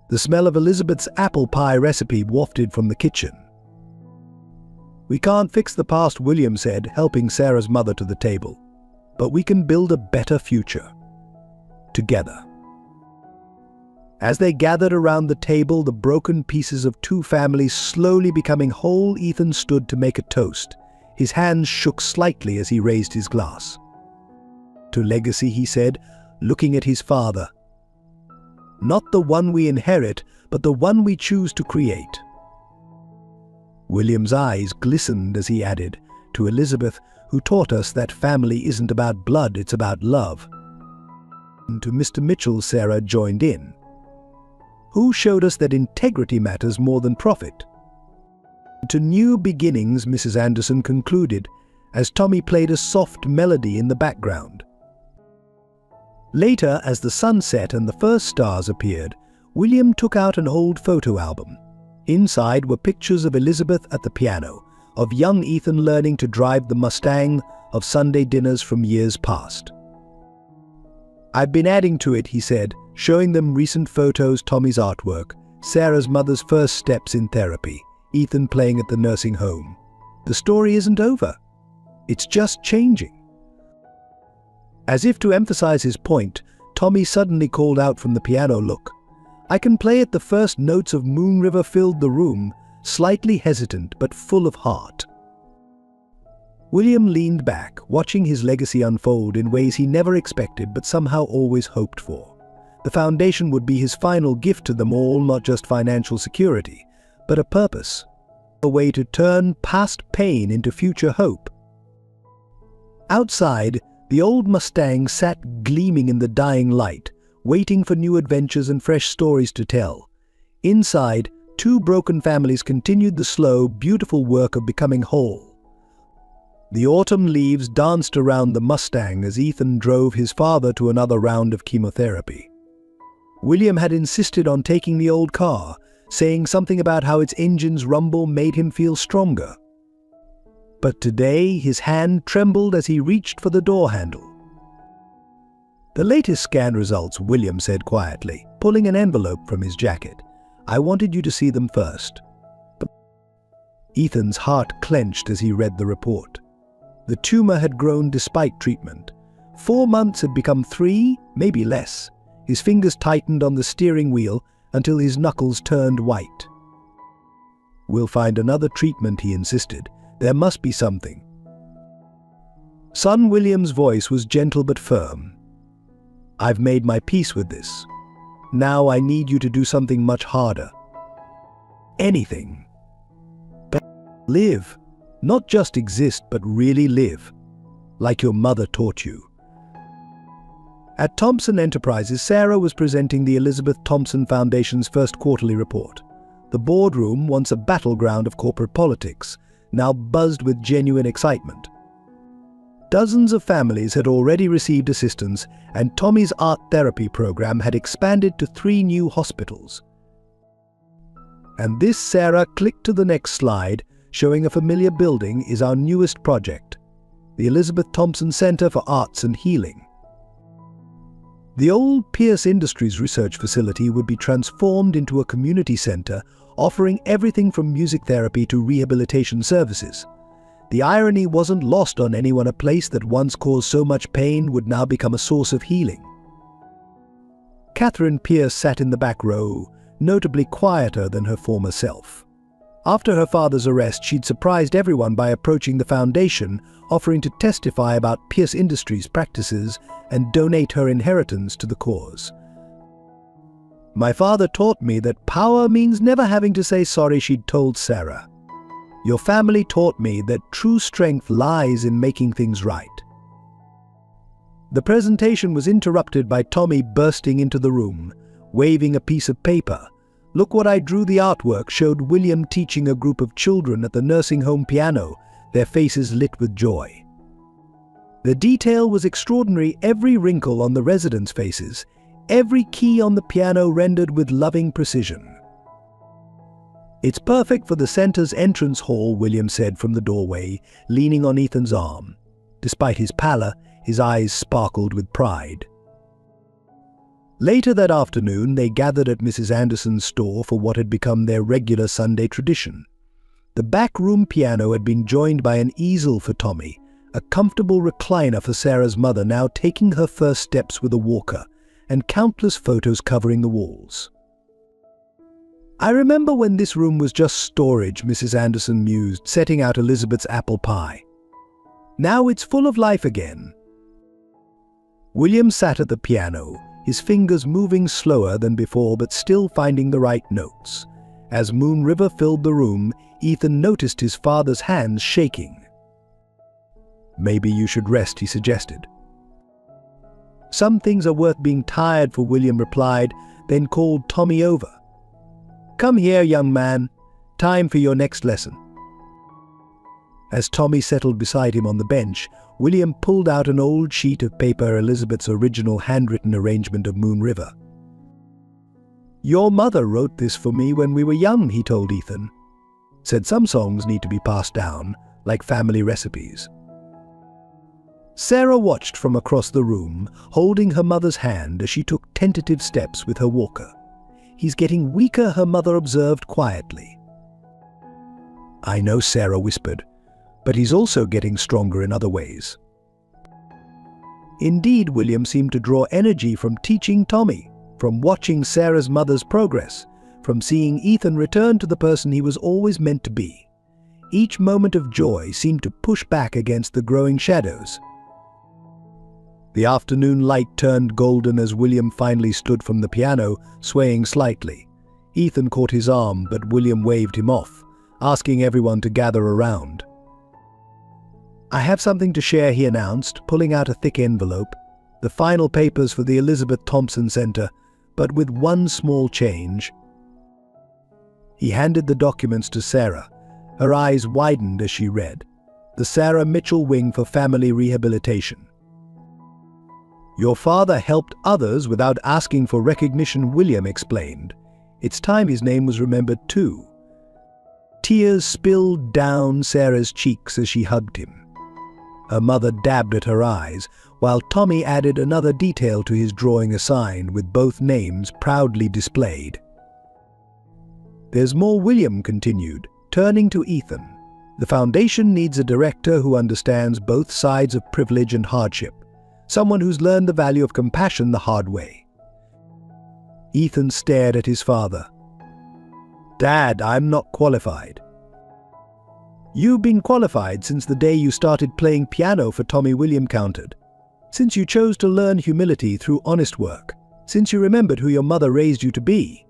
The smell of Elizabeth's apple pie recipe wafted from the kitchen. "We can't fix the past," William said, helping Sarah's mother to the table. "But we can build a better future. Together." As they gathered around the table, the broken pieces of two families slowly becoming whole, Ethan stood to make a toast. His hands shook slightly as he raised his glass. "To legacy," he said, looking at his father. "Not the one we inherit, but the one we choose to create." William's eyes glistened as he added, "To Elizabeth, who taught us that family isn't about blood, it's about love." And to Mr. Mitchell, Sarah joined in, "Who showed us that integrity matters more than profit." "To new beginnings," Mrs. Anderson concluded, as Tommy played a soft melody in the background. Later, as the sun set and the first stars appeared, William took out an old photo album. Inside were pictures of Elizabeth at the piano, of young Ethan learning to drive the Mustang, of Sunday dinners from years past. "I've been adding to it," he said, showing them recent photos, Tommy's artwork, Sarah's mother's first steps in therapy, Ethan playing at the nursing home. "The story isn't over. It's just changing." As if to emphasize his point, Tommy suddenly called out from the piano, "Look, I can play it." The first notes of Moon River filled the room, slightly hesitant but full of heart. William leaned back, watching his legacy unfold in ways he never expected but somehow always hoped for. The foundation would be his final gift to them all, not just financial security, but a purpose, a way to turn past pain into future hope. Outside, the old Mustang sat gleaming in the dying light, waiting for new adventures and fresh stories to tell. Inside, two broken families continued the slow, beautiful work of becoming whole. The autumn leaves danced around the Mustang as Ethan drove his father to another round of chemotherapy. William had insisted on taking the old car, saying something about how its engine's rumble made him feel stronger. But today his hand trembled as he reached for the door handle. "The latest scan results," William said quietly, pulling an envelope from his jacket. "I wanted you to see them first." But Ethan's heart clenched as he read the report. The tumor had grown despite treatment. 4 months had become 3, maybe less. His fingers tightened on the steering wheel until his knuckles turned white. "We'll find another treatment," he insisted. "There must be something." Son William's voice was gentle but firm. "I've made my peace with this. Now I need you to do something much harder. Anything. But live. Not just exist, but really live. Like your mother taught you." At Thompson Enterprises, Sarah was presenting the Elizabeth Thompson Foundation's first quarterly report. The boardroom, once a battleground of corporate politics, now buzzed with genuine excitement. Dozens of families had already received assistance, and Tommy's art therapy program had expanded to 3 new hospitals. And this, Sarah clicked to the next slide, showing a familiar building, is our newest project, the Elizabeth Thompson Center for Arts and Healing. The old Pierce Industries research facility would be transformed into a community center, offering everything from music therapy to rehabilitation services. The irony wasn't lost on anyone. A place that once caused so much pain would now become a source of healing. Catherine Pierce sat in the back row, notably quieter than her former self. After her father's arrest, she'd surprised everyone by approaching the foundation, offering to testify about Pierce Industries' practices and donate her inheritance to the cause. "My father taught me that power means never having to say sorry," she'd told Sarah. "Your family taught me that true strength lies in making things right." The presentation was interrupted by Tommy bursting into the room, waving a piece of paper. "Look what I drew." The artwork showed William teaching a group of children at the nursing home piano, their faces lit with joy. The detail was extraordinary, every wrinkle on the residents' faces, every key on the piano rendered with loving precision. "It's perfect for the center's entrance hall," William said from the doorway, leaning on Ethan's arm. Despite his pallor, his eyes sparkled with pride. Later that afternoon, they gathered at Mrs. Anderson's store for what had become their regular Sunday tradition. The back room piano had been joined by an easel for Tommy, a comfortable recliner for Sarah's mother, now taking her first steps with a walker, and countless photos covering the walls. "I remember when this room was just storage," Mrs. Anderson mused, setting out Elizabeth's apple pie. "Now it's full of life again." William sat at the piano, his fingers moving slower than before but still finding the right notes. As Moon River filled the room, Ethan noticed his father's hands shaking. "Maybe you should rest," he suggested. "Some things are worth being tired for," William replied, then called Tommy over. "Come here, young man. Time for your next lesson." As Tommy settled beside him on the bench, William pulled out an old sheet of paper, Elizabeth's original handwritten arrangement of Moon River. "Your mother wrote this for me when we were young," he told Ethan. "Said some songs need to be passed down, like family recipes." Sarah watched from across the room, holding her mother's hand as she took tentative steps with her walker. "He's getting weaker," her mother observed quietly. "I know," Sarah whispered, "but he's also getting stronger in other ways." Indeed, William seemed to draw energy from teaching Tommy, from watching Sarah's mother's progress, from seeing Ethan return to the person he was always meant to be. Each moment of joy seemed to push back against the growing shadows. The afternoon light turned golden as William finally stood from the piano, swaying slightly. Ethan caught his arm, but William waved him off, asking everyone to gather around. "I have something to share," he announced, pulling out a thick envelope. "The final papers for the Elizabeth Thompson Center, but with one small change." He handed the documents to Sarah. Her eyes widened as she read. "The Sarah Mitchell Wing for Family Rehabilitation. Your father helped others without asking for recognition," William explained. "It's time his name was remembered too." Tears spilled down Sarah's cheeks as she hugged him. Her mother dabbed at her eyes, while Tommy added another detail to his drawing assigned, with both names proudly displayed. "There's more," William continued, turning to Ethan. "The foundation needs a director who understands both sides of privilege and hardship, someone who's learned the value of compassion the hard way." Ethan stared at his father. "Dad, I'm not qualified." "You've been qualified since the day you started playing piano for Tommy," William countered. "Since you chose to learn humility through honest work. Since you remembered who your mother raised you to be."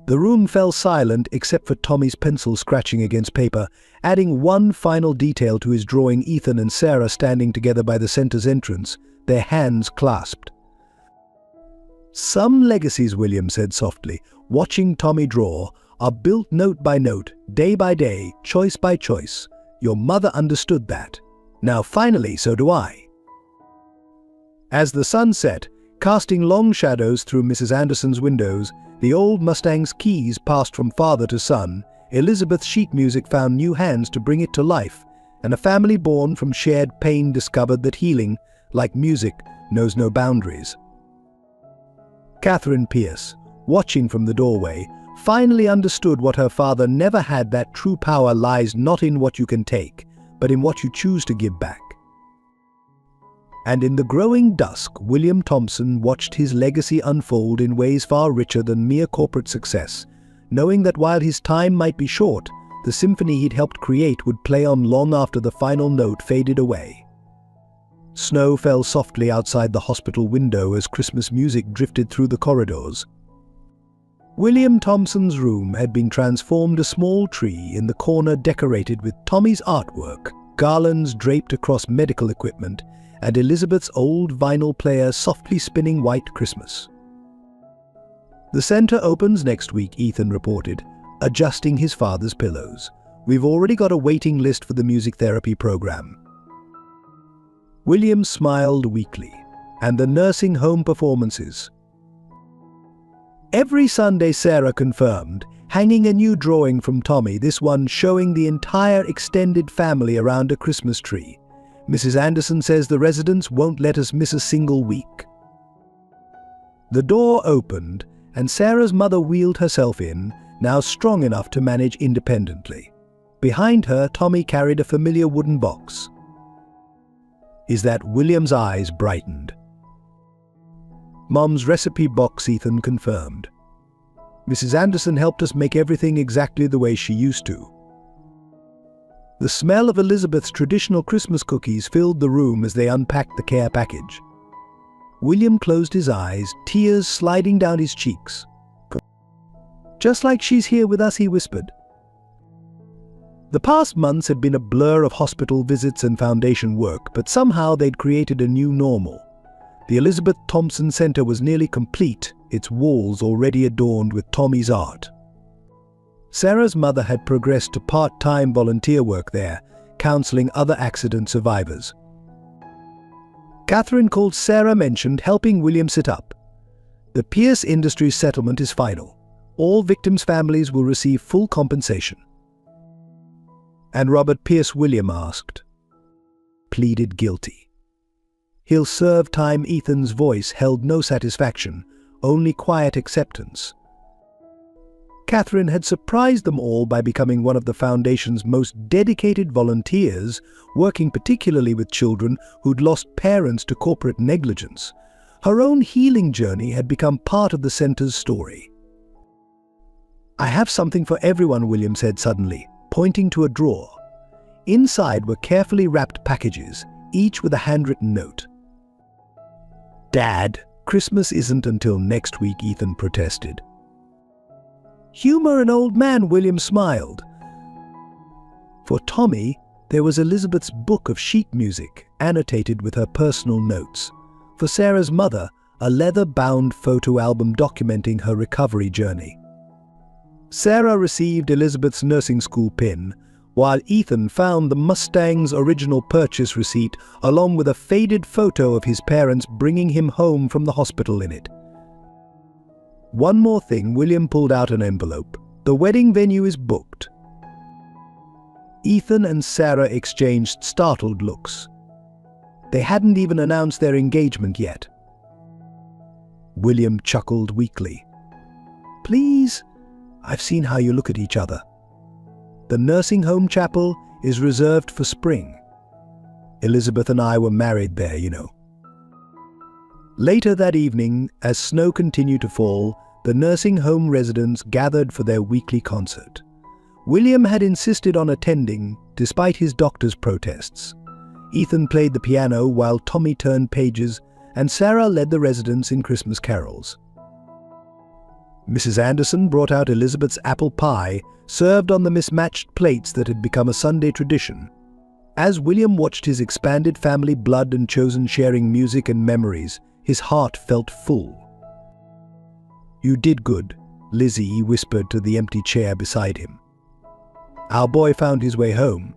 The room fell silent except for Tommy's pencil scratching against paper, adding one final detail to his drawing: Ethan and Sarah standing together by the center's entrance, their hands clasped. "Some legacies," William said softly, watching Tommy draw, "are built note by note, day by day, choice by choice. Your mother understood that. Now finally, so do I." As the sun set, casting long shadows through Mrs. Anderson's windows, the old Mustang's keys passed from father to son, Elizabeth's sheet music found new hands to bring it to life, and a family born from shared pain discovered that healing, like music, knows no boundaries. Catherine Pierce, watching from the doorway, finally understood what her father never had: that true power lies not in what you can take, but in what you choose to give back. And in the growing dusk, William Thompson watched his legacy unfold in ways far richer than mere corporate success, knowing that while his time might be short, the symphony he'd helped create would play on long after the final note faded away. Snow fell softly outside the hospital window as Christmas music drifted through the corridors. William Thompson's room had been transformed a small tree in the corner decorated with Tommy's artwork, garlands draped across medical equipment, and Elizabeth's old vinyl player softly spinning White Christmas. "The center opens next week," Ethan reported, adjusting his father's pillows. "We've already got a waiting list for the music therapy program." William smiled weakly. "And the nursing home performances?" Every Sunday, Sarah confirmed, hanging a new drawing from Tommy, this one showing the entire extended family around a Christmas tree. "Mrs. Anderson says the residents won't let us miss a single week." The door opened, and Sarah's mother wheeled herself in, now strong enough to manage independently. Behind her, Tommy carried a familiar wooden box. "Is that?" William's eyes brightened. "Mom's recipe box," Ethan confirmed. "Mrs. Anderson helped us make everything exactly the way she used to." The smell of Elizabeth's traditional Christmas cookies filled the room as they unpacked the care package. William closed his eyes, tears sliding down his cheeks. "Just like she's here with us," he whispered. The past months had been a blur of hospital visits and foundation work, but somehow they'd created a new normal. The Elizabeth Thompson Center was nearly complete, its walls already adorned with Tommy's art. Sarah's mother had progressed to part-time volunteer work there, counseling other accident survivors. Catherine, called Sarah, mentioned helping William sit up. "The Pierce Industries settlement is final. All victims' families will receive full compensation." "And Robert Pierce?" William asked. "Pleaded guilty. He'll serve time." Ethan's voice held no satisfaction, only quiet acceptance. Catherine had surprised them all by becoming one of the Foundation's most dedicated volunteers, working particularly with children who'd lost parents to corporate negligence. Her own healing journey had become part of the center's story. "I have something for everyone," William said suddenly, pointing to a drawer. Inside were carefully wrapped packages, each with a handwritten note. "Dad, Christmas isn't until next week," Ethan protested. "Humor, an old man," William smiled. For Tommy, there was Elizabeth's book of sheet music, annotated with her personal notes. For Sarah's mother, a leather-bound photo album documenting her recovery journey. Sarah received Elizabeth's nursing school pin, while Ethan found the Mustang's original purchase receipt along with a faded photo of his parents bringing him home from the hospital in it. "One more thing," William pulled out an envelope. "The wedding venue is booked." Ethan and Sarah exchanged startled looks. They hadn't even announced their engagement yet. William chuckled weakly. "Please, I've seen how you look at each other. The nursing home chapel is reserved for spring. Elizabeth and I were married there, you know." Later that evening, as snow continued to fall, the nursing home residents gathered for their weekly concert. William had insisted on attending, despite his doctor's protests. Ethan played the piano while Tommy turned pages, and Sarah led the residents in Christmas carols. Mrs. Anderson brought out Elizabeth's apple pie, served on the mismatched plates that had become a Sunday tradition. As William watched his expanded family blood and chosen sharing music and memories, his heart felt full. "You did good," Lizzie whispered to the empty chair beside him. "Our boy found his way home."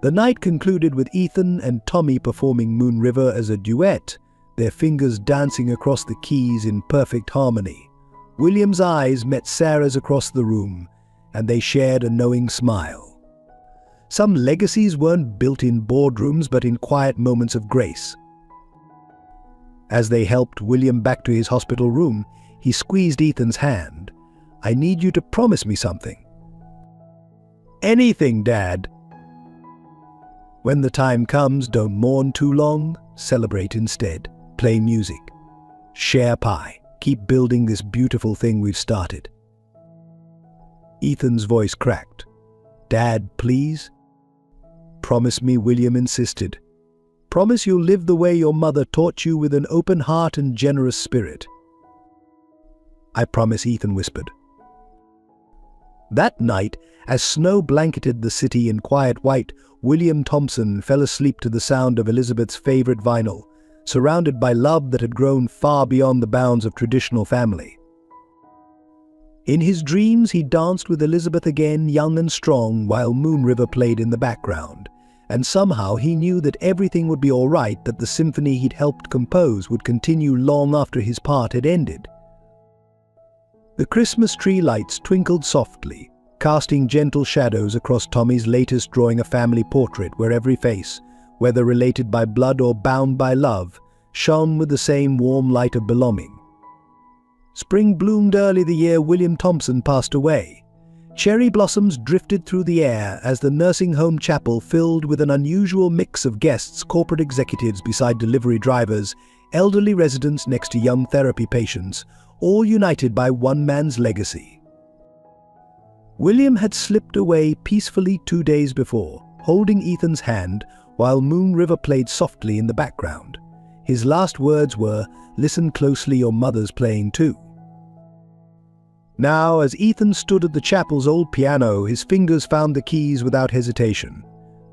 The night concluded with Ethan and Tommy performing Moon River as a duet, their fingers dancing across the keys in perfect harmony. William's eyes met Sarah's across the room, and they shared a knowing smile. Some legacies weren't built in boardrooms but in quiet moments of grace. As they helped William back to his hospital room, he squeezed Ethan's hand. "I need you to promise me something." "Anything, Dad." "When the time comes, don't mourn too long. Celebrate instead. Play music. Share pie. Keep building this beautiful thing we've started." Ethan's voice cracked. "Dad, please?" "Promise me," William insisted. "Promise you'll live the way your mother taught you, with an open heart and generous spirit." "I promise," Ethan whispered. That night, as snow blanketed the city in quiet white, William Thompson fell asleep to the sound of Elizabeth's favorite vinyl, surrounded by love that had grown far beyond the bounds of traditional family. In his dreams, he danced with Elizabeth again, young and strong, while Moon River played in the background. And somehow he knew that everything would be all right, that the symphony he'd helped compose would continue long after his part had ended. The Christmas tree lights twinkled softly, casting gentle shadows across Tommy's latest drawing, a family portrait where every face, whether related by blood or bound by love, shone with the same warm light of belonging. Spring bloomed early the year William Thompson passed away. Cherry blossoms drifted through the air as the nursing home chapel filled with an unusual mix of guests, corporate executives beside delivery drivers, elderly residents next to young therapy patients, all united by one man's legacy. William had slipped away peacefully 2 days before, holding Ethan's hand while Moon River played softly in the background. His last words were, "Listen closely, your mother's playing too." Now, as Ethan stood at the chapel's old piano, his fingers found the keys without hesitation.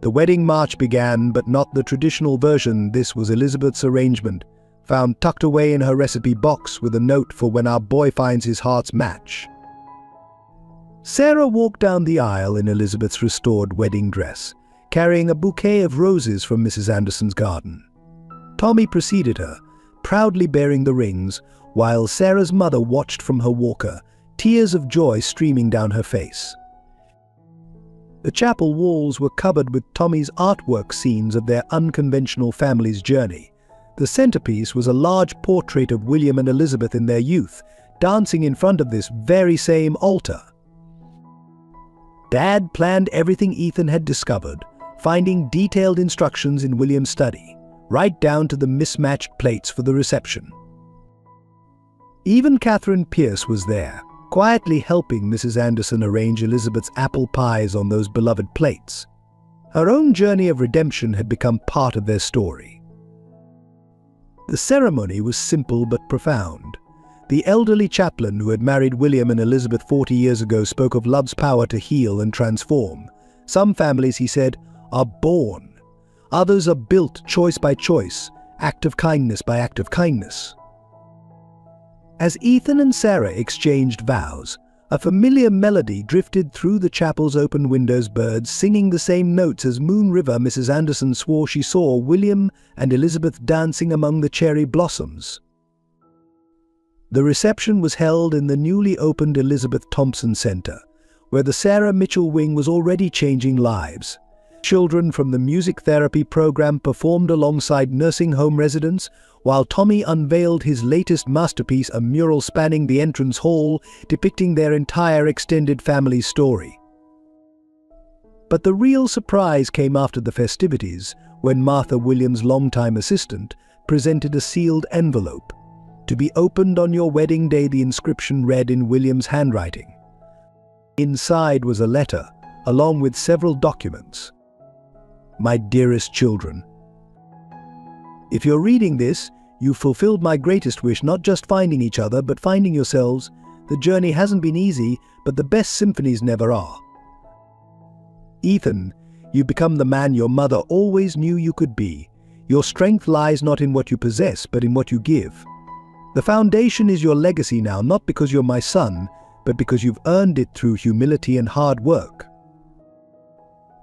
The wedding march began, but not the traditional version. This was Elizabeth's arrangement, found tucked away in her recipe box with a note for when our boy finds his heart's match. Sarah walked down the aisle in Elizabeth's restored wedding dress, carrying a bouquet of roses from Mrs. Anderson's garden. Tommy preceded her, proudly bearing the rings, while Sarah's mother watched from her walker, tears of joy streaming down her face. The chapel walls were covered with Tommy's artwork scenes of their unconventional family's journey. The centerpiece was a large portrait of William and Elizabeth in their youth, dancing in front of this very same altar. Dad planned everything Ethan had discovered, finding detailed instructions in William's study, right down to the mismatched plates for the reception. Even Catherine Pierce was there, quietly helping Mrs. Anderson arrange Elizabeth's apple pies on those beloved plates. Her own journey of redemption had become part of their story. The ceremony was simple but profound. The elderly chaplain who had married William and Elizabeth 40 years ago spoke of love's power to heal and transform. Some families, he said, are born. Others are built choice by choice, act of kindness by act of kindness. As Ethan and Sarah exchanged vows, a familiar melody drifted through the chapel's open windows, birds singing the same notes as Moon River. Mrs. Anderson swore she saw William and Elizabeth dancing among the cherry blossoms. The reception was held in the newly opened Elizabeth Thompson Center, where the Sarah Mitchell Wing was already changing lives. Children from the music therapy program performed alongside nursing home residents, while Tommy unveiled his latest masterpiece, a mural spanning the entrance hall, depicting their entire extended family story. But the real surprise came after the festivities, when Martha, William's longtime assistant, presented a sealed envelope. To be opened on your wedding day, the inscription read in William's handwriting. Inside was a letter, along with several documents. My dearest children, if you're reading this, you've fulfilled my greatest wish, not just finding each other, but finding yourselves. The journey hasn't been easy, but the best symphonies never are. Ethan, you've become the man your mother always knew you could be. Your strength lies not in what you possess, but in what you give. The foundation is your legacy now, not because you're my son, but because you've earned it through humility and hard work.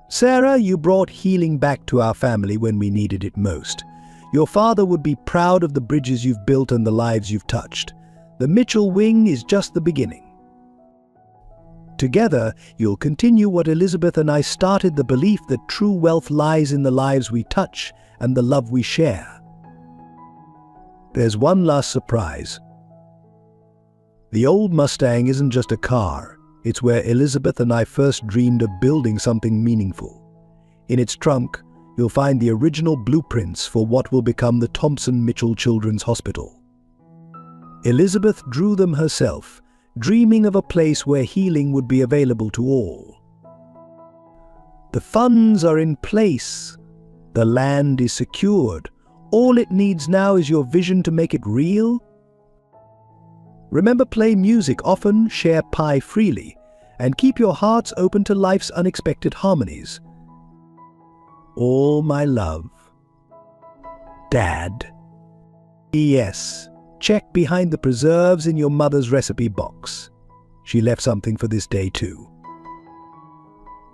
Sarah, you brought healing back to our family when we needed it most. Your father would be proud of the bridges you've built and the lives you've touched. The Mitchell Wing is just the beginning. Together, you'll continue what Elizabeth and I started, the belief that true wealth lies in the lives we touch and the love we share. There's one last surprise. The old Mustang isn't just a car. It's where Elizabeth and I first dreamed of building something meaningful. In its trunk, you'll find the original blueprints for what will become the Thompson Mitchell Children's Hospital. Elizabeth drew them herself, dreaming of a place where healing would be available to all. The funds are in place. The land is secured. All it needs now is your vision to make it real. Remember, play music often, share pie freely, and keep your hearts open to life's unexpected harmonies. All my love. Dad. P.S. Check behind the preserves in your mother's recipe box. She left something for this day too.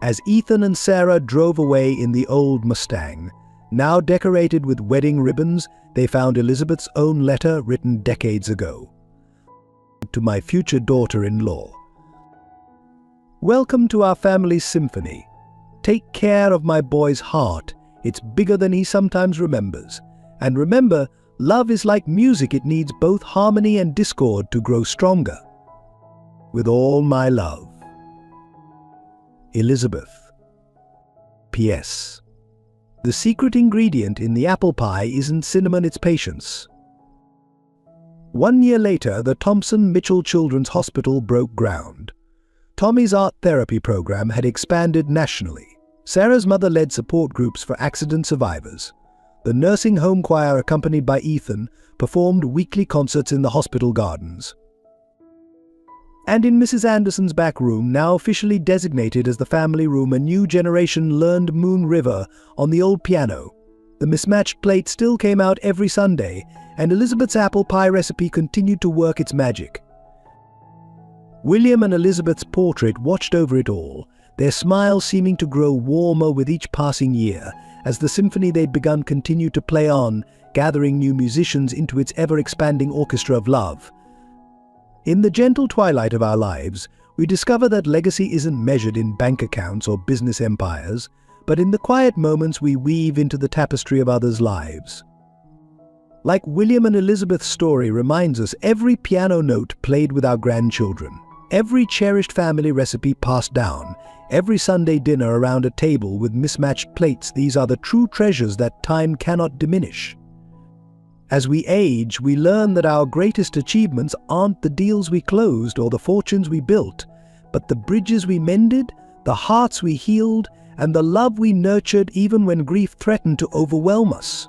As Ethan and Sarah drove away in the old Mustang, now decorated with wedding ribbons, they found Elizabeth's own letter written decades ago. To my future daughter-in-law. Welcome to our family's symphony. Take care of my boy's heart. It's bigger than he sometimes remembers. And remember, love is like music. It needs both harmony and discord to grow stronger. With all my love. Elizabeth. P.S. The secret ingredient in the apple pie isn't cinnamon, it's patience. 1 year later, the Thompson-Mitchell Children's Hospital broke ground. Tommy's art therapy program had expanded nationally. Sarah's mother led support groups for accident survivors. The nursing home choir, accompanied by Ethan, performed weekly concerts in the hospital gardens. And in Mrs. Anderson's back room, now officially designated as the family room, a new generation learned Moon River on the old piano. The mismatched plate still came out every Sunday, and Elizabeth's apple pie recipe continued to work its magic. William and Elizabeth's portrait watched over it all, their smiles seeming to grow warmer with each passing year, as the symphony they'd begun continued to play on, gathering new musicians into its ever-expanding orchestra of love. In the gentle twilight of our lives, we discover that legacy isn't measured in bank accounts or business empires, but in the quiet moments we weave into the tapestry of others' lives. Like William and Elizabeth's story reminds us, every piano note played with our grandchildren, every cherished family recipe passed down, every Sunday dinner around a table with mismatched plates, these are the true treasures that time cannot diminish. As we age, we learn that our greatest achievements aren't the deals we closed or the fortunes we built, but the bridges we mended, the hearts we healed, and the love we nurtured even when grief threatened to overwhelm us.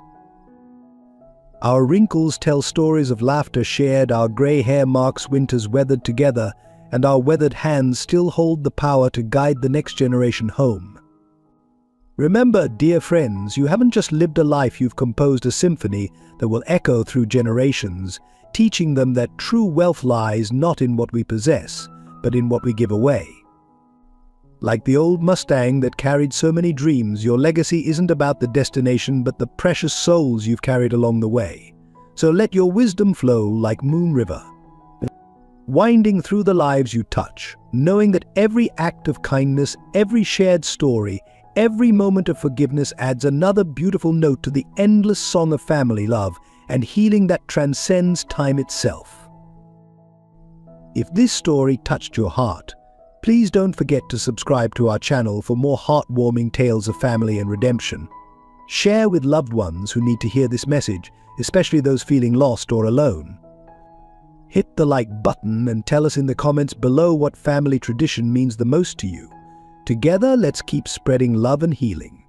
Our wrinkles tell stories of laughter shared, our grey hair marks winters weathered together, and our weathered hands still hold the power to guide the next generation home. Remember, dear friends, you haven't just lived a life, you've composed a symphony that will echo through generations, teaching them that true wealth lies not in what we possess, but in what we give away. Like the old Mustang that carried so many dreams, your legacy isn't about the destination but the precious souls you've carried along the way. So let your wisdom flow like Moon River, winding through the lives you touch, knowing that every act of kindness, every shared story, every moment of forgiveness adds another beautiful note to the endless song of family love and healing that transcends time itself. If this story touched your heart, please don't forget to subscribe to our channel for more heartwarming tales of family and redemption. Share with loved ones who need to hear this message, especially those feeling lost or alone. Hit the like button and tell us in the comments below what family tradition means the most to you. Together, let's keep spreading love and healing.